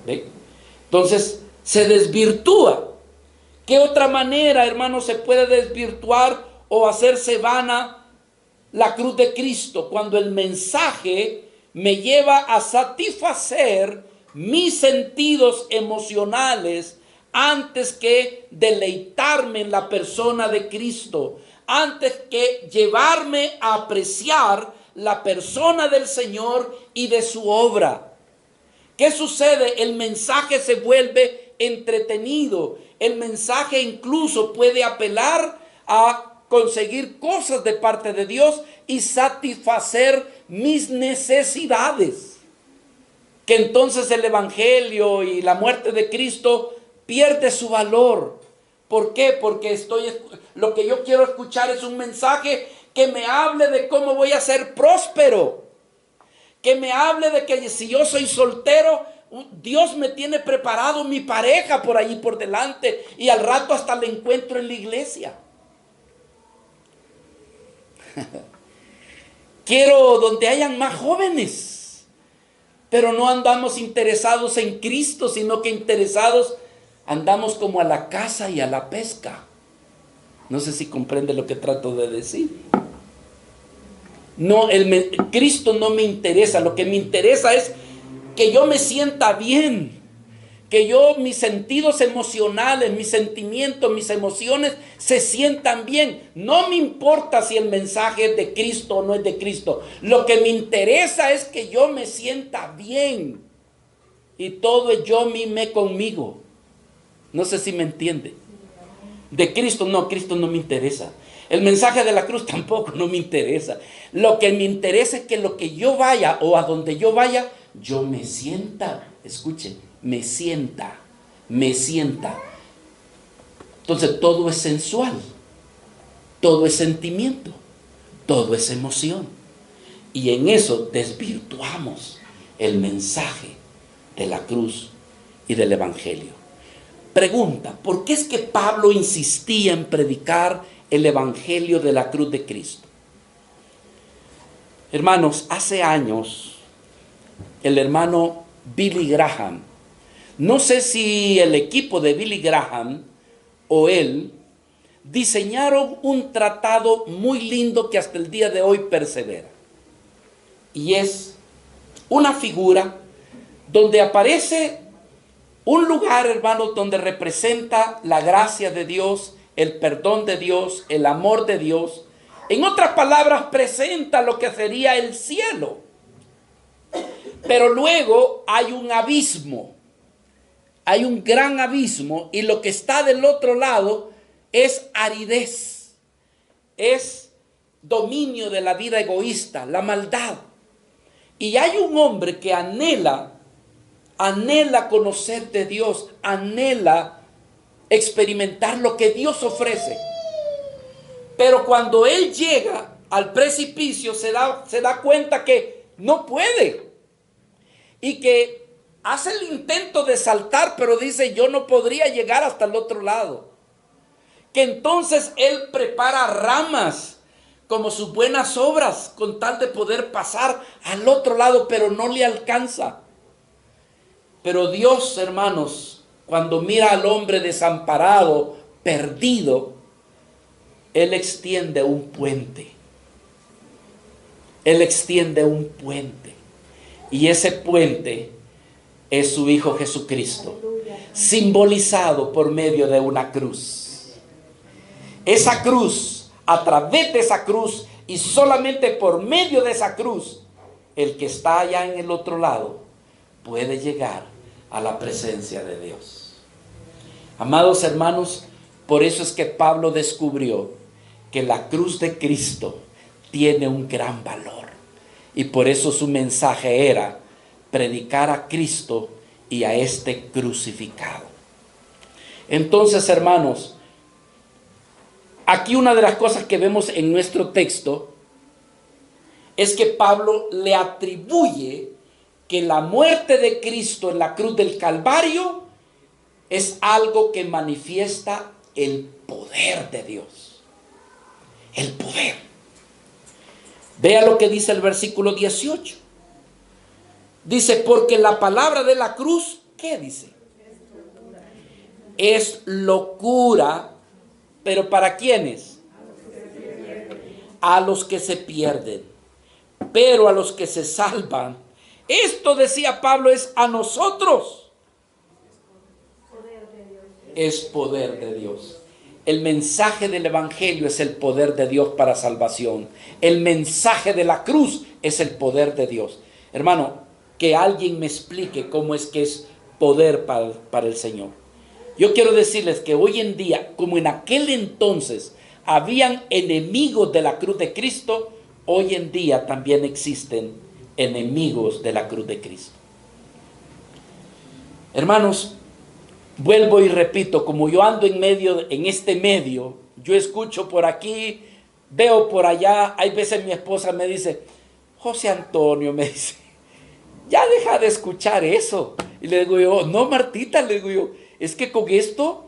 ¿Ve? Entonces se desvirtúa. ¿Qué otra manera, hermanos, se puede desvirtuar o hacerse vana la cruz de Cristo? Cuando el mensaje me lleva a satisfacer mis sentidos emocionales antes que deleitarme en la persona de Cristo, antes que llevarme a apreciar la persona del Señor y de su obra. ¿Qué sucede? El mensaje se vuelve entretenido. El mensaje incluso puede apelar a conseguir cosas de parte de Dios y satisfacer mis necesidades. Que entonces el evangelio y la muerte de Cristo pierde su valor. ¿Por qué? Porque lo que yo quiero escuchar es un mensaje que me hable de cómo voy a ser próspero. Que me hable de que si yo soy soltero, Dios me tiene preparado mi pareja por allí por delante y al rato hasta la encuentro en la iglesia. Quiero donde hayan más jóvenes. Pero no andamos interesados en Cristo, sino que interesados andamos como a la caza y a la pesca. No sé si comprende lo que trato de decir. No, Cristo no me interesa. Lo que me interesa es que yo me sienta bien. Que mis sentidos emocionales, mis sentimientos, mis emociones se sientan bien. No me importa si el mensaje es de Cristo o no es de Cristo. Lo que me interesa es que yo me sienta bien. Y todo es yo, me conmigo. No sé si me entiende. De Cristo no me interesa. El mensaje de la cruz tampoco no me interesa. Lo que me interesa es que lo que yo vaya o a donde yo vaya, yo me sienta. Escuchen. Me sienta. Entonces todo es sensual, todo es sentimiento, todo es emoción. Y en eso desvirtuamos el mensaje de la cruz y del evangelio. Pregunta, ¿por qué es que Pablo insistía en predicar el evangelio de la cruz de Cristo? Hermanos, hace años el hermano Billy Graham, no sé si el equipo de Billy Graham o él diseñaron un tratado muy lindo que hasta el día de hoy persevera. Y es una figura donde aparece un lugar, hermanos, donde representa la gracia de Dios, el perdón de Dios, el amor de Dios. En otras palabras, presenta lo que sería el cielo. Pero luego hay un abismo. Hay un gran abismo y lo que está del otro lado es aridez, es dominio de la vida egoísta, la maldad. Y hay un hombre que anhela conocer de Dios, anhela experimentar lo que Dios ofrece. Pero cuando él llega al precipicio se da cuenta que no puede y que hace el intento de saltar, pero dice, yo no podría llegar hasta el otro lado. Que entonces él prepara ramas como sus buenas obras con tal de poder pasar al otro lado, pero no le alcanza. Pero Dios, hermanos, cuando mira al hombre desamparado, perdido, Él extiende un puente. Él extiende un puente. Y ese puente es su Hijo Jesucristo. simbolizado por medio de una cruz. Esa cruz, a través de esa cruz y solamente por medio de esa cruz, el que está allá en el otro lado puede llegar a la presencia de Dios. Amados hermanos, por eso es que Pablo descubrió que la cruz de Cristo tiene un gran valor. Y por eso su mensaje era predicar a Cristo y a este crucificado. Entonces, hermanos, aquí una de las cosas que vemos en nuestro texto es que Pablo le atribuye que la muerte de Cristo en la cruz del Calvario es algo que manifiesta el poder de Dios. El poder. Vea lo que dice el versículo 18. Dice, porque la palabra de la cruz, ¿qué dice? Es locura, pero ¿para quiénes? A los que se pierden, pero a los que se salvan. Esto, decía Pablo, es a nosotros. Es poder de Dios. El mensaje del evangelio es el poder de Dios para salvación. El mensaje de la cruz es el poder de Dios. Hermano, que alguien me explique cómo es que es poder para el Señor. Yo quiero decirles que hoy en día, como en aquel entonces habían enemigos de la cruz de Cristo, hoy en día también existen enemigos de la cruz de Cristo. Hermanos, vuelvo y repito, como yo ando en este medio, yo escucho por aquí, veo por allá, hay veces mi esposa me dice, José Antonio, me dice, ya deja de escuchar eso. Y le digo yo, no, Martita, le digo yo, es que con esto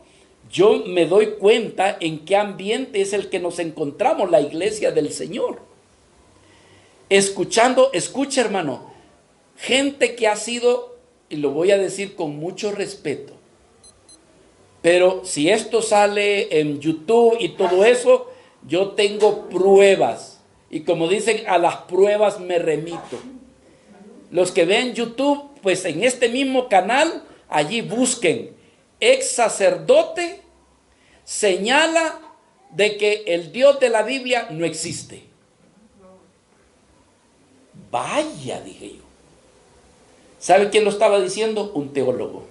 yo me doy cuenta en qué ambiente es el que nos encontramos, la iglesia del Señor. Escucha, hermano, gente que ha sido, y lo voy a decir con mucho respeto, pero si esto sale en YouTube y todo eso, yo tengo pruebas. Y como dicen, a las pruebas me remito. Los que ven YouTube, pues en este mismo canal, allí busquen, ex sacerdote señala de que el Dios de la Biblia no existe. Vaya, dije yo. ¿Sabe quién lo estaba diciendo? Un teólogo.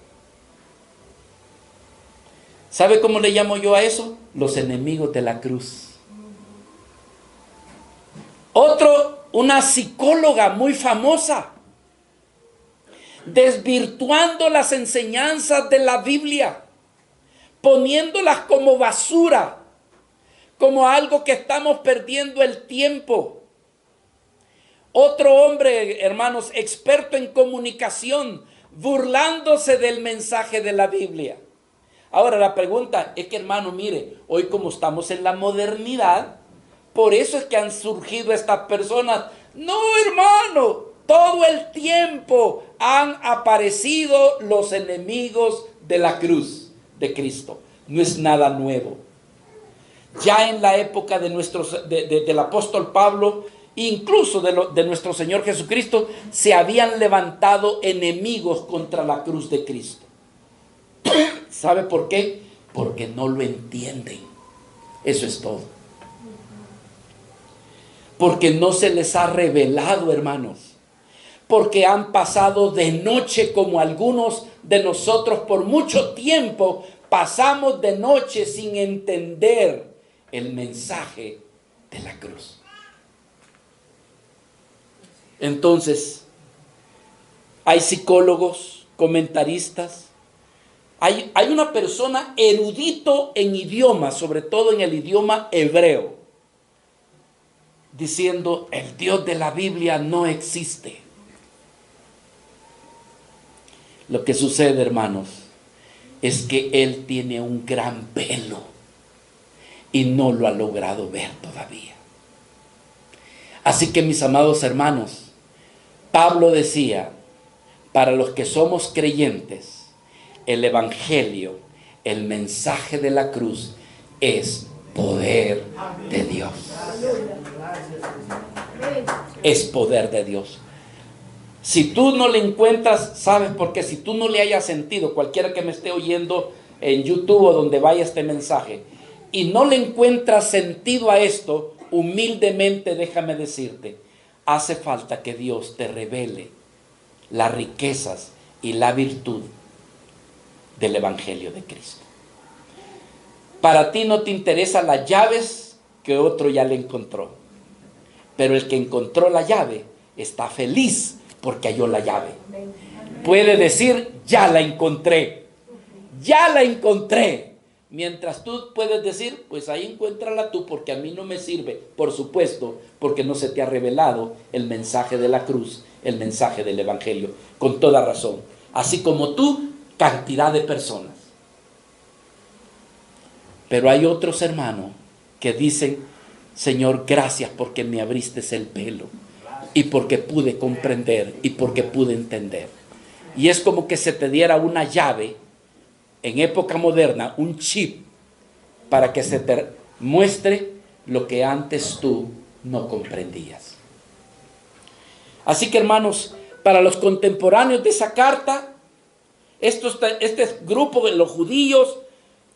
¿Sabe cómo le llamo yo a eso? Los enemigos de la cruz. Una psicóloga muy famosa, desvirtuando las enseñanzas de la Biblia, poniéndolas como basura, como algo que estamos perdiendo el tiempo. Otro hombre, hermanos, experto en comunicación, burlándose del mensaje de la Biblia. Ahora la pregunta es que, hermano, mire, hoy como estamos en la modernidad, por eso es que han surgido estas personas. No, hermano, todo el tiempo han aparecido los enemigos de la cruz de Cristo. No es nada nuevo. Ya en la época del apóstol Pablo, incluso de nuestro Señor Jesucristo, se habían levantado enemigos contra la cruz de Cristo. ¿Sabe por qué? Porque no lo entienden. Eso es todo. Porque no se les ha revelado, hermanos. Porque han pasado de noche, como algunos de nosotros por mucho tiempo pasamos de noche sin entender el mensaje de la cruz. Entonces, hay psicólogos, comentaristas, hay una persona erudito en idiomas, sobre todo en el idioma hebreo, diciendo, el Dios de la Biblia no existe. Lo que sucede, hermanos, es que Él tiene un gran velo y no lo ha logrado ver todavía. Así que, mis amados hermanos, Pablo decía, para los que somos creyentes, el evangelio, el mensaje de la cruz, es poder de Dios. Es poder de Dios. Si tú no le encuentras, ¿sabes por qué? Si tú no le hayas sentido, cualquiera que me esté oyendo en YouTube o donde vaya este mensaje, y no le encuentras sentido a esto, humildemente déjame decirte, hace falta que Dios te revele las riquezas y la virtud del Evangelio de Cristo. Para ti no te interesan las llaves que otro ya le encontró, pero el que encontró la llave está feliz porque halló la llave. Puede decir, ya la encontré, ya la encontré. Mientras tú puedes decir, pues ahí encuéntrala tú, porque a mí no me sirve. Por supuesto, porque no se te ha revelado el mensaje de la cruz, el mensaje del Evangelio, con toda razón. Así como tú, cantidad de personas. Pero hay otros hermanos que dicen, Señor, gracias porque me abriste el velo y porque pude comprender y porque pude entender. Y es como que se te diera una llave en época moderna, un chip, para que se te muestre lo que antes tú no comprendías. Así que, hermanos, para los contemporáneos de esa carta, este grupo de los judíos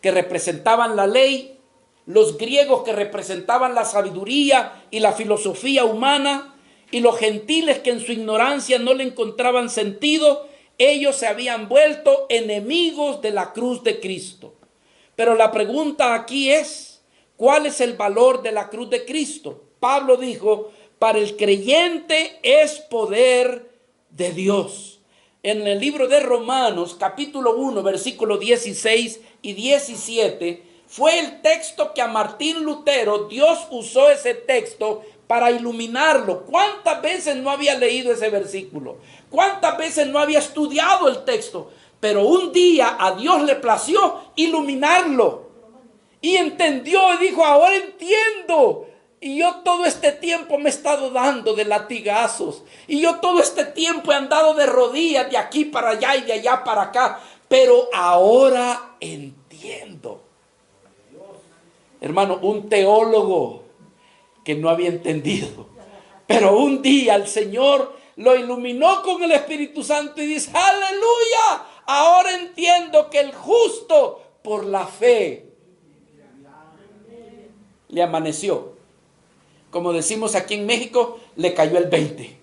que representaban la ley, los griegos que representaban la sabiduría y la filosofía humana, y los gentiles que en su ignorancia no le encontraban sentido, ellos se habían vuelto enemigos de la cruz de Cristo. Pero la pregunta aquí es, ¿cuál es el valor de la cruz de Cristo? Pablo dijo, para el creyente es poder de Dios. En el libro de Romanos, capítulo 1, versículos 16 y 17, fue el texto que a Martín Lutero, Dios usó ese texto para iluminarlo. ¿Cuántas veces no había leído ese versículo? ¿Cuántas veces no había estudiado el texto? Pero un día a Dios le plació iluminarlo. Y entendió y dijo, ahora entiendo. Y yo todo este tiempo me he estado dando de latigazos. Y yo todo este tiempo he andado de rodillas de aquí para allá y de allá para acá. Pero ahora entiendo. Hermano, un teólogo que no había entendido. Pero un día el Señor lo iluminó con el Espíritu Santo y dice, aleluya, ahora entiendo que el justo por la fe le amaneció. Como decimos aquí en México, le cayó el 20.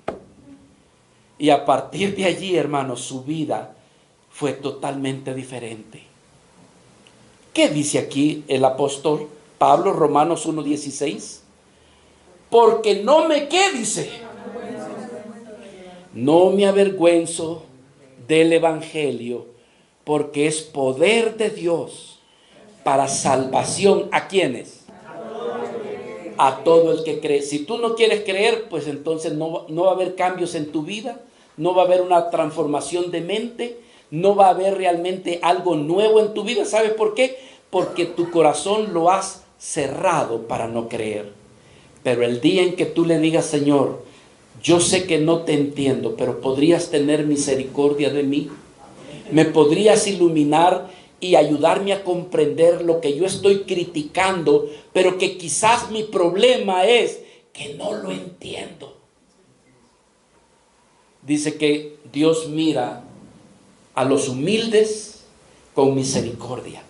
Y a partir de allí, hermanos, su vida fue totalmente diferente. ¿Qué dice aquí el apóstol Pablo, Romanos 1:16? Porque no me, ¿qué dice? No me avergüenzo del Evangelio, porque es poder de Dios para salvación. ¿A quiénes? A todo el que cree. Si tú no quieres creer, pues entonces no va a haber cambios en tu vida, no va a haber una transformación de mente, no va a haber realmente algo nuevo en tu vida. ¿Sabes por qué? Porque tu corazón lo has cerrado para no creer. Pero el día en que tú le digas, Señor, yo sé que no te entiendo, pero podrías tener misericordia de mí, me podrías iluminar y ayudarme a comprender lo que yo estoy criticando, pero que quizás mi problema es que no lo entiendo. Dice que Dios mira a los humildes con misericordia,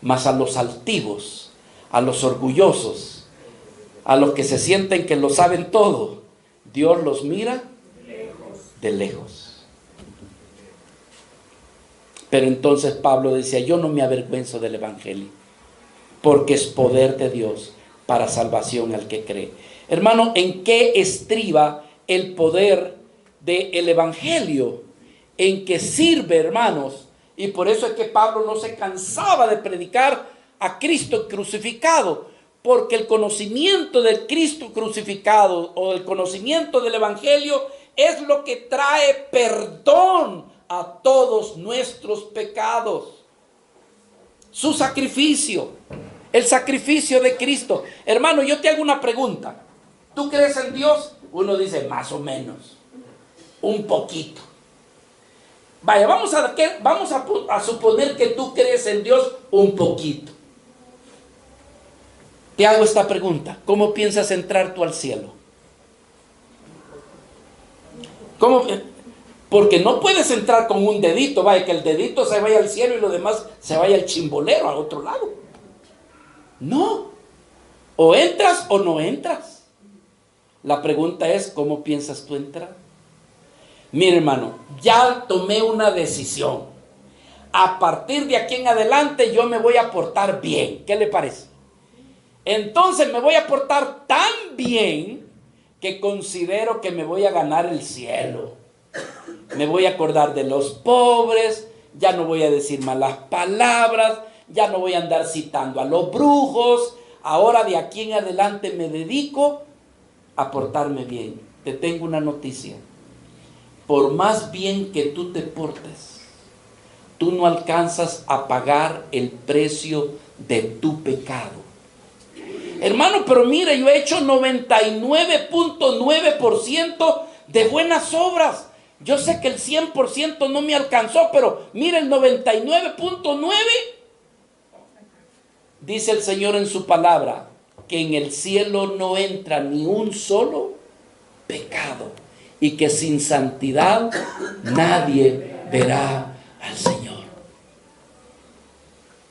mas a los altivos, a los orgullosos, a los que se sienten que lo saben todo, Dios los mira de lejos. Pero entonces Pablo decía, yo no me avergüenzo del Evangelio, porque es poder de Dios para salvación al que cree. Hermano, ¿en qué estriba el poder del Evangelio? ¿En qué sirve, hermanos? Y por eso es que Pablo no se cansaba de predicar a Cristo crucificado, porque el conocimiento del Cristo crucificado o el conocimiento del Evangelio es lo que trae perdón a todos nuestros pecados. Su sacrificio, el sacrificio de Cristo. Hermano, yo te hago una pregunta. ¿Tú crees en Dios? Uno dice, más o menos, un poquito. Vaya, vamos a suponer que tú crees en Dios un poquito. Te hago esta pregunta. ¿Cómo piensas entrar tú al cielo? ¿Cómo? Porque no puedes entrar con un dedito, vaya, que el dedito se vaya al cielo y lo demás se vaya al chimbolero, a otro lado. No. O entras o no entras. La pregunta es, ¿cómo piensas tú entrar? Mire, hermano, ya tomé una decisión. A partir de aquí en adelante yo me voy a portar bien. ¿Qué le parece? Entonces me voy a portar tan bien que considero que me voy a ganar el cielo. Me voy a acordar de los pobres, ya no voy a decir malas palabras, ya no voy a andar citando a los brujos. Ahora de aquí en adelante me dedico a portarme bien. Te tengo una noticia. Por más bien que tú te portes, tú no alcanzas a pagar el precio de tu pecado. Hermano, pero mire, yo he hecho 99.9% de buenas obras. Yo sé que el 100% no me alcanzó, pero mire, el 99.9%, dice el Señor en su palabra, que en el cielo no entra ni un solo pecado y que sin santidad nadie verá al Señor.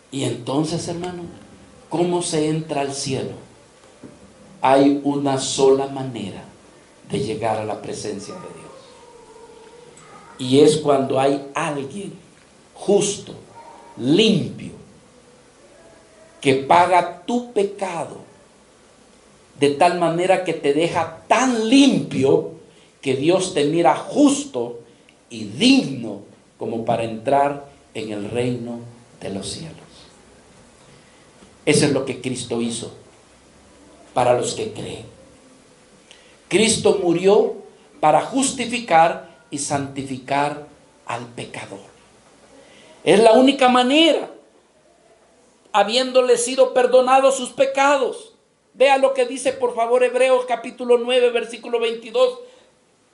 Y entonces, hermano, ¿cómo se entra al cielo? Hay una sola manera de llegar a la presencia de Dios. Y es cuando hay alguien justo, limpio, que paga tu pecado de tal manera que te deja tan limpio que Dios te mira justo y digno como para entrar en el reino de los cielos. Eso es lo que Cristo hizo para los que creen. Cristo murió para justificar y santificar al pecador. Es la única manera, habiéndole sido perdonados sus pecados. Vea lo que dice, por favor, Hebreos capítulo 9, versículo 22.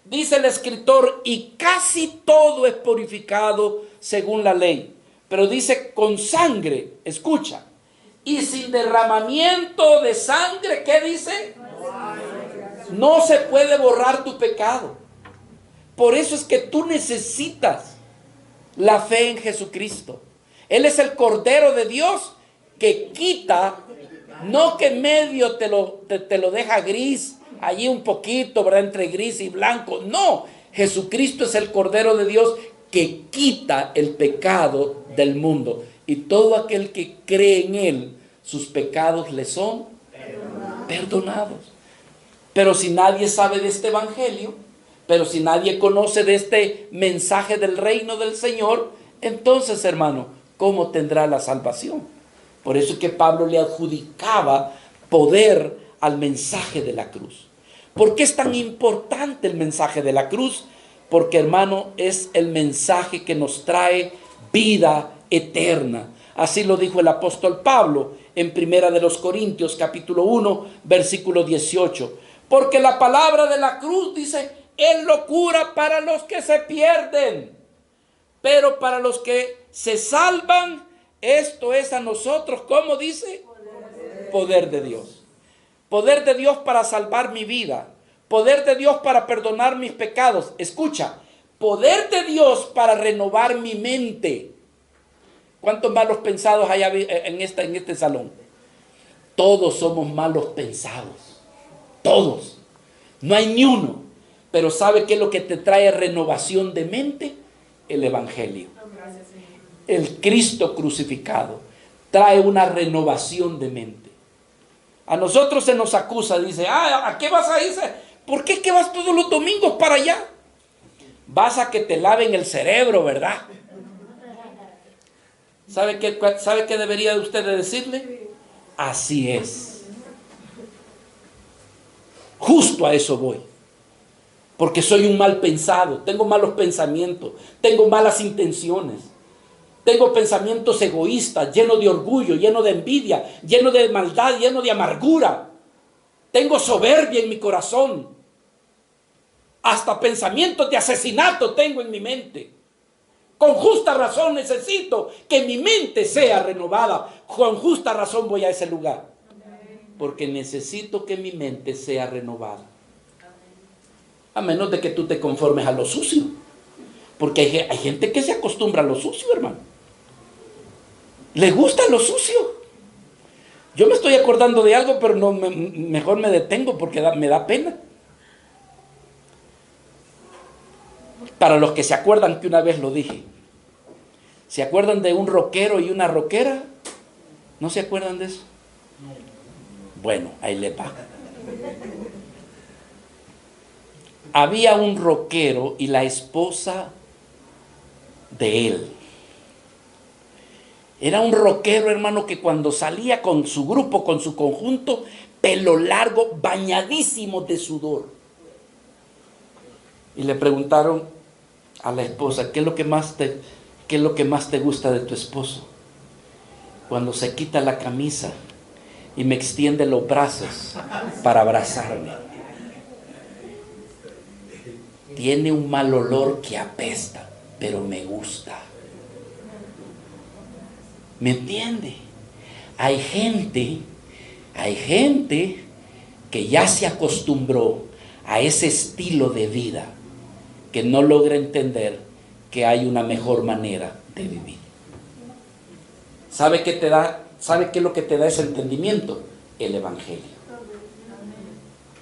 Dice el escritor, y casi todo es purificado según la ley. Pero dice, con sangre, escucha, y sin derramamiento de sangre, ¿qué dice? No se puede borrar tu pecado. Por eso es que tú necesitas la fe en Jesucristo. Él es el Cordero de Dios que quita, no que en medio te lo deja gris, allí un poquito, ¿verdad? Entre gris y blanco. No, Jesucristo es el Cordero de Dios que quita el pecado del mundo. Y todo aquel que cree en Él, sus pecados le son perdonados. Pero si nadie sabe de este evangelio, pero si nadie conoce de este mensaje del reino del Señor, entonces, hermano, ¿cómo tendrá la salvación? Por eso es que Pablo le adjudicaba poder al mensaje de la cruz. ¿Por qué es tan importante el mensaje de la cruz? Porque, hermano, es el mensaje que nos trae vida eterna. Así lo dijo el apóstol Pablo en Primera de los Corintios, capítulo 1, versículo 18. Porque la palabra de la cruz, dice, es locura para los que se pierden, pero para los que se salvan, esto es a nosotros, ¿cómo dice? Poder de Dios. Poder de Dios para salvar mi vida. Poder de Dios para perdonar mis pecados. Escucha, poder de Dios para renovar mi mente. ¿Cuántos malos pensados hay en este salón? Todos somos malos pensados. Todos. No hay ni uno. Pero ¿sabe qué es lo que te trae renovación de mente? El Evangelio. El Cristo crucificado trae una renovación de mente. A nosotros se nos acusa, dice, ¿a qué vas a ir? ¿Por qué es que vas todos los domingos para allá? Vas a que te laven el cerebro, ¿verdad? ¿Sabe qué debería de usted decirle? Así es. Justo a eso voy. Porque soy un mal pensado, tengo malos pensamientos, tengo malas intenciones. Tengo pensamientos egoístas, llenos de orgullo, llenos de envidia, llenos de maldad, llenos de amargura. Tengo soberbia en mi corazón. Hasta pensamientos de asesinato tengo en mi mente. Con justa razón necesito que mi mente sea renovada. Con justa razón voy a ese lugar. Porque necesito que mi mente sea renovada. A menos de que tú te conformes a lo sucio. Porque hay gente que se acostumbra a lo sucio, hermano. Le gusta lo sucio. Yo me estoy acordando de algo, pero no, mejor me detengo porque me da pena. Para los que se acuerdan que una vez lo dije. ¿Se acuerdan de un rockero y una rockera? ¿No se acuerdan de eso? Bueno, ahí les va. Había un rockero y la esposa de él. Era un rockero, hermano, que cuando salía con su grupo, con su conjunto, pelo largo, bañadísimo de sudor. Y le preguntaron a la esposa, ¿qué es lo que más te gusta de tu esposo? Cuando se quita la camisa y me extiende los brazos para abrazarme. Tiene un mal olor que apesta, pero me gusta. ¿Me entiende? Hay gente que ya se acostumbró a ese estilo de vida, que no logra entender que hay una mejor manera de vivir. ¿Sabe qué es lo que te da ese entendimiento? El Evangelio.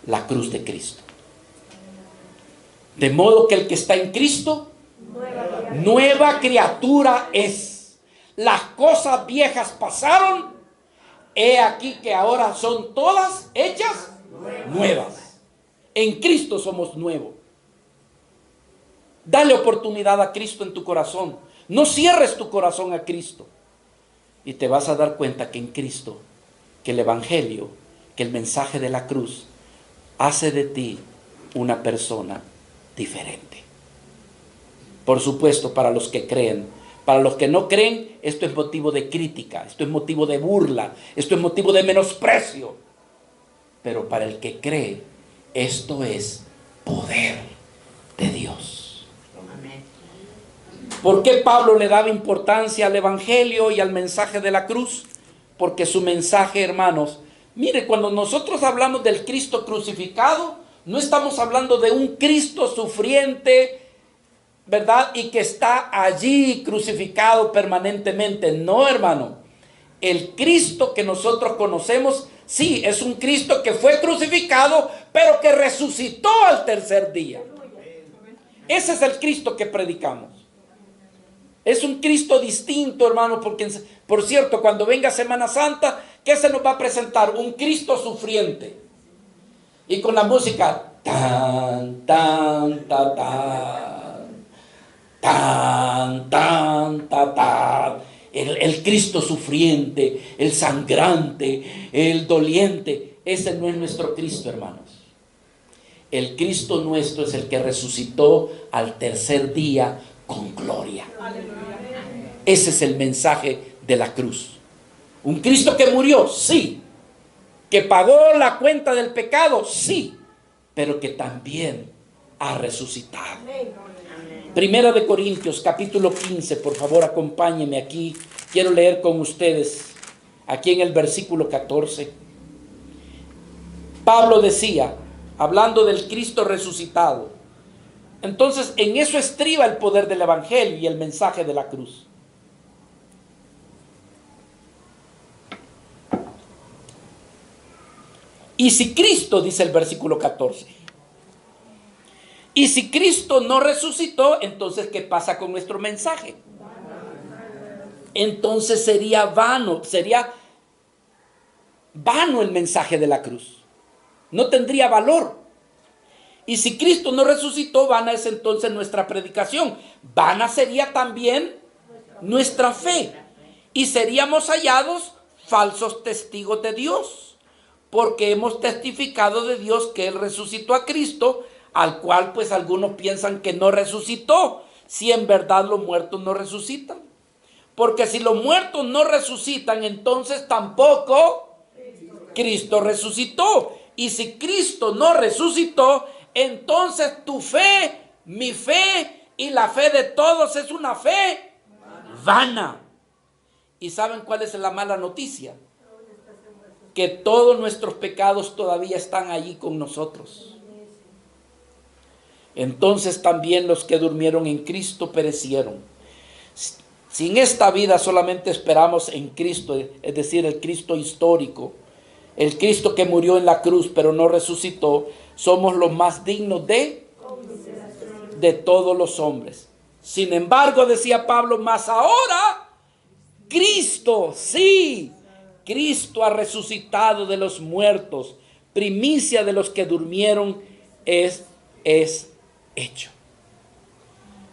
La cruz de Cristo. De modo que el que está en Cristo, nueva criatura es. Las cosas viejas pasaron, he aquí que ahora son todas hechas nuevas. En Cristo somos nuevos. Dale oportunidad a Cristo en tu corazón. No cierres tu corazón a Cristo. Y te vas a dar cuenta que en Cristo, que el Evangelio, que el mensaje de la cruz, hace de ti una persona diferente. Por supuesto, para los que creen. Para los que no creen, esto es motivo de crítica, esto es motivo de burla, esto es motivo de menosprecio. Pero para el que cree, esto es poder de Dios. ¿Por qué Pablo le daba importancia al Evangelio y al mensaje de la cruz? Porque su mensaje, hermanos, mire, cuando nosotros hablamos del Cristo crucificado, no estamos hablando de un Cristo sufriente, ¿verdad? Y que está allí crucificado permanentemente. No, hermano. El Cristo que nosotros conocemos, sí, es un Cristo que fue crucificado, pero que resucitó al tercer día. Ese es el Cristo que predicamos. Es un Cristo distinto, hermano, porque, por cierto, cuando venga Semana Santa, ¿qué se nos va a presentar? Un Cristo sufriente. Y con la música, tan, tan, tan, tan. Tan, tan, tan, tan. El Cristo sufriente, el sangrante, el doliente. Ese no es nuestro Cristo, hermanos. El Cristo nuestro es el que resucitó al tercer día con gloria. Ese es el mensaje de la cruz. Un Cristo que murió, sí. Que pagó la cuenta del pecado, sí. Pero que también ha resucitado. Primera de Corintios, capítulo 15, por favor acompáñenme aquí. Quiero leer con ustedes, aquí en el versículo 14. Pablo decía, hablando del Cristo resucitado. Entonces, en eso estriba el poder del Evangelio y el mensaje de la cruz. Y si Cristo, dice el versículo 14, y si Cristo no resucitó, entonces ¿qué pasa con nuestro mensaje? Entonces sería vano el mensaje de la cruz. No tendría valor. Y si Cristo no resucitó, vana es entonces nuestra predicación. Vana sería también nuestra fe. Y seríamos hallados falsos testigos de Dios, porque hemos testificado de Dios que Él resucitó a Cristo, al cual pues algunos piensan que no resucitó, si en verdad los muertos no resucitan. Porque si los muertos no resucitan, entonces tampoco Cristo resucitó. Y si Cristo no resucitó, entonces tu fe, mi fe y la fe de todos es una fe vana. ¿Y saben cuál es la mala noticia? Que todos nuestros pecados todavía están allí con nosotros. entonces también los que durmieron en Cristo perecieron. Si en esta vida solamente esperamos en Cristo, es decir, el Cristo histórico, el Cristo que murió en la cruz pero no resucitó, somos los más dignos de todos los hombres. Sin embargo, decía Pablo, más ahora Cristo, sí, Cristo ha resucitado de los muertos, primicia de los que durmieron es hecho.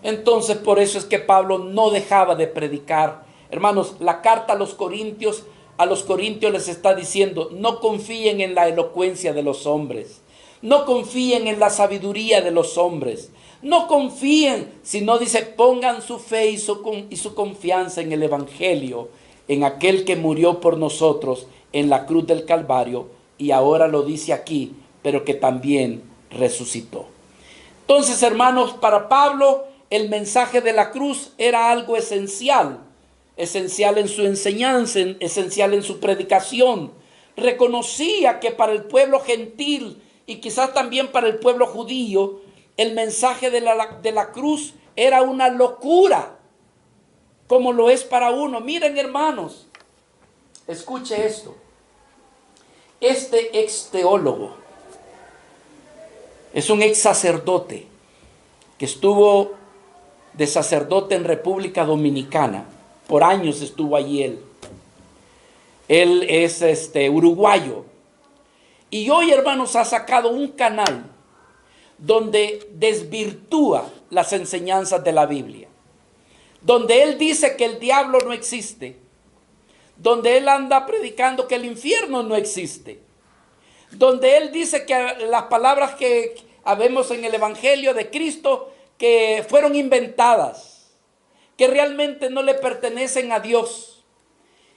Entonces, por eso es que Pablo no dejaba de predicar. Hermanos, la carta a los Corintios les está diciendo, no confíen en la elocuencia de los hombres, no confíen en la sabiduría de los hombres, no confíen, sino dice, pongan su fe y su confianza en el Evangelio, en aquel que murió por nosotros en la cruz del Calvario, y ahora lo dice aquí, pero que también resucitó. Entonces, hermanos, para Pablo el mensaje de la cruz era algo esencial en su enseñanza, esencial en su predicación. Reconocía que para el pueblo gentil y quizás también para el pueblo judío, el mensaje de la cruz era una locura, como lo es para uno. Miren, hermanos, escuche esto. Este ex teólogo es un ex sacerdote que estuvo de sacerdote en República Dominicana. Por años estuvo allí él. Él es uruguayo. Y hoy, hermanos, ha sacado un canal donde desvirtúa las enseñanzas de la Biblia. Donde él dice que el diablo no existe. Donde él anda predicando que el infierno no existe. Donde él dice que las palabras que habemos en el Evangelio de Cristo que fueron inventadas, que realmente no le pertenecen a Dios,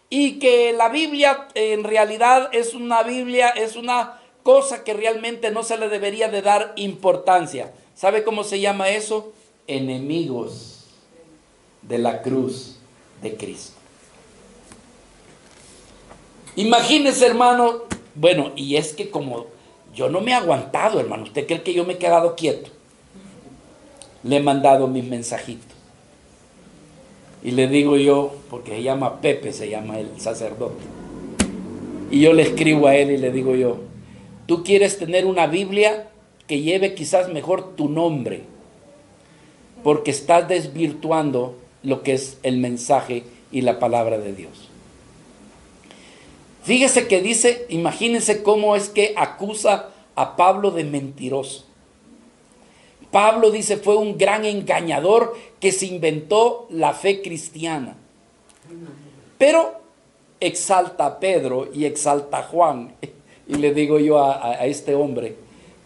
y que la Biblia en realidad es una cosa que realmente no se le debería de dar importancia. ¿Sabe cómo se llama eso? Enemigos de la cruz de Cristo. Imagínese, hermano, bueno, y es que como yo no me he aguantado, hermano, ¿usted cree que yo me he quedado quieto? Le he mandado mis mensajitos. Y le digo yo, porque se llama Pepe, se llama el sacerdote. Y yo le escribo a él y le digo yo, tú quieres tener una Biblia que lleve quizás mejor tu nombre, porque estás desvirtuando lo que es el mensaje y la palabra de Dios. Fíjese que dice, imagínense cómo es que acusa a Pablo de mentiroso. Pablo dice fue un gran engañador que se inventó la fe cristiana. Pero exalta a Pedro y exalta a Juan. Y le digo yo a este hombre,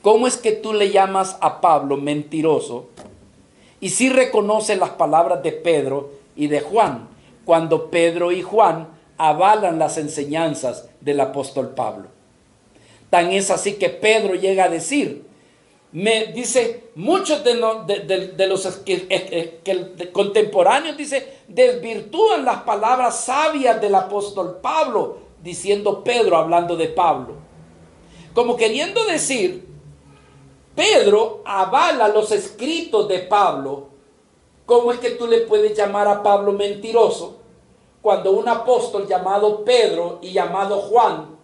¿cómo es que tú le llamas a Pablo mentiroso? Y sí reconoce las palabras de Pedro y de Juan, cuando Pedro y Juan avalan las enseñanzas del apóstol Pablo. Tan es así que Pedro llega a decir, dice, muchos de los contemporáneos, dice, desvirtúan las palabras sabias del apóstol Pablo, diciendo Pedro, hablando de Pablo. Como queriendo decir, Pedro avala los escritos de Pablo. ¿Cómo es que tú le puedes llamar a Pablo mentiroso cuando un apóstol llamado Pedro y llamado Juan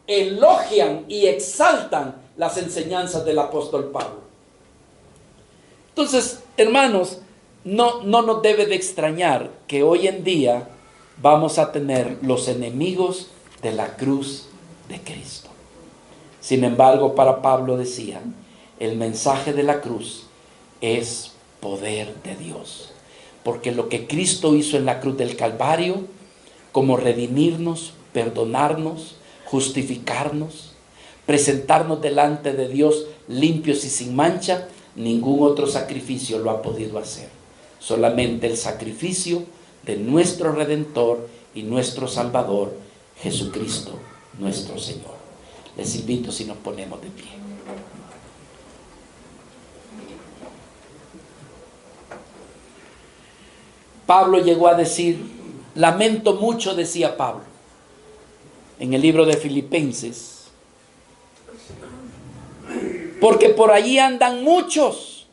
elogian y exaltan las enseñanzas del apóstol Pablo? Entonces, hermanos, no nos debe de extrañar que hoy en día vamos a tener los enemigos de la cruz de Cristo. Sin embargo, para Pablo decía, el mensaje de la cruz es poder de Dios. Porque lo que Cristo hizo en la cruz del Calvario, como redimirnos, perdonarnos, justificarnos, presentarnos delante de Dios limpios y sin mancha, ningún otro sacrificio lo ha podido hacer. Solamente el sacrificio de nuestro Redentor y nuestro Salvador, Jesucristo, nuestro Señor. Les invito si nos ponemos de pie. Pablo llegó a decir, lamento mucho, decía Pablo, en el libro de Filipenses, porque por allí andan muchos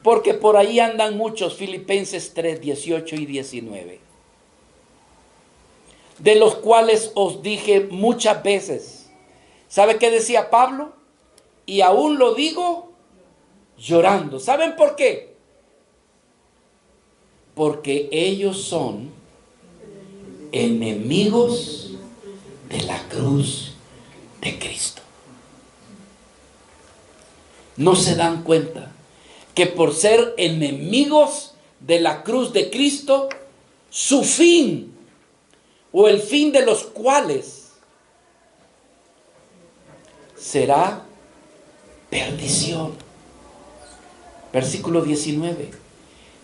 Porque por ahí andan muchos, Filipenses 3, 18 y 19. De los cuales os dije muchas veces. ¿Sabe qué decía Pablo? Y aún lo digo llorando. ¿Saben por qué? Porque ellos son enemigos de la cruz de Cristo. No se dan cuenta que por ser enemigos de la cruz de Cristo, su fin, o el fin de los cuales, será perdición. Versículo 19.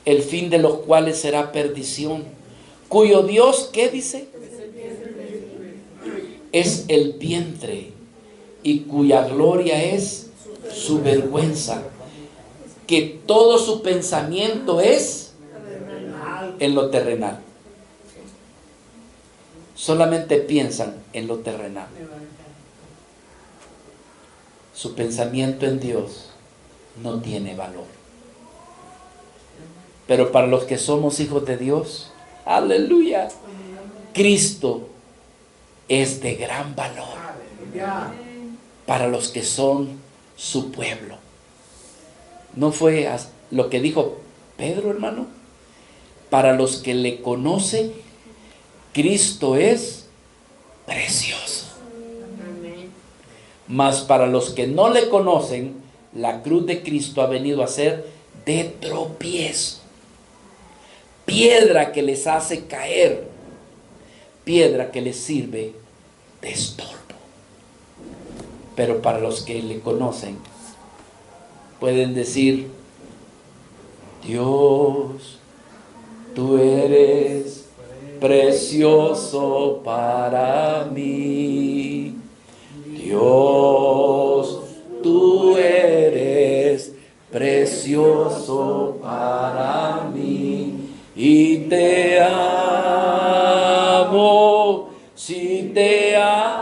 El fin de los cuales será perdición, cuyo Dios, ¿qué dice? Es el vientre, y cuya gloria es su vergüenza, que todo su pensamiento es en lo terrenal. Solamente piensan en lo terrenal. Su pensamiento en Dios no tiene valor. Pero para los que somos hijos de Dios, aleluya, Cristo es de gran valor para los que son su pueblo. ¿No fue lo que dijo Pedro, hermano? Para los que le conocen, Cristo es precioso. Mas para los que no le conocen, la cruz de Cristo ha venido a ser de tropiezo, piedra que les hace caer, piedra que les sirve de estorbo. Pero para los que le conocen, pueden decir: Dios, tú eres precioso para mí. Dios, tú eres precioso para mí. Y te amo, si te amo,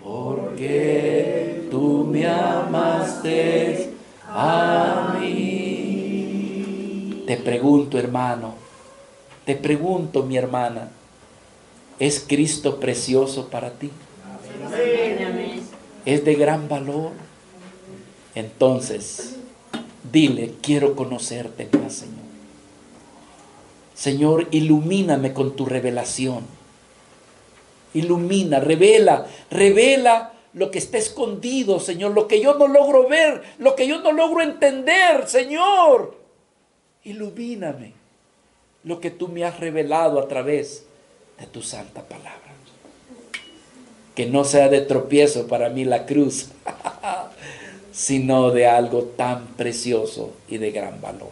porque tú me amaste a mí. Te pregunto, hermano, te pregunto, mi hermana, ¿es Cristo precioso para ti? ¿Es de gran valor? Entonces, dile: quiero conocerte más, Señor. Señor, ilumíname con tu revelación. Ilumina, revela lo que está escondido, Señor, lo que yo no logro ver, lo que yo no logro entender, Señor. Ilumíname lo que tú me has revelado a través de tu santa palabra. Que no sea de tropiezo para mí la cruz, sino de algo tan precioso y de gran valor.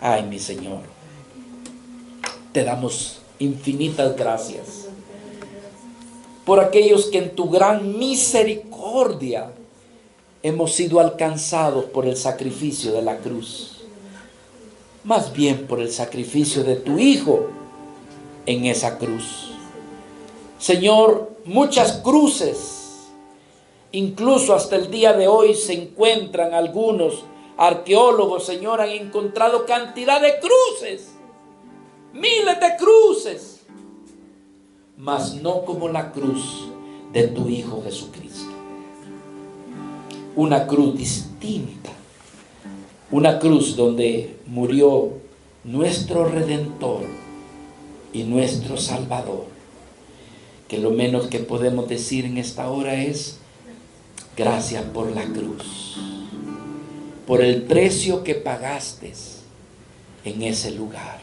Ay, mi Señor, te damos infinitas gracias por aquellos que en tu gran misericordia hemos sido alcanzados por el sacrificio de la cruz. Más bien por el sacrificio de tu Hijo en esa cruz. Señor, muchas cruces, incluso hasta el día de hoy se encuentran algunos arqueólogos, Señor, han encontrado cantidad de cruces, miles de cruces, mas no como la cruz de tu Hijo Jesucristo. Una cruz distinta, una cruz donde murió nuestro Redentor y nuestro Salvador. Que lo menos que podemos decir en esta hora es: gracias por la cruz, por el precio que pagaste en ese lugar.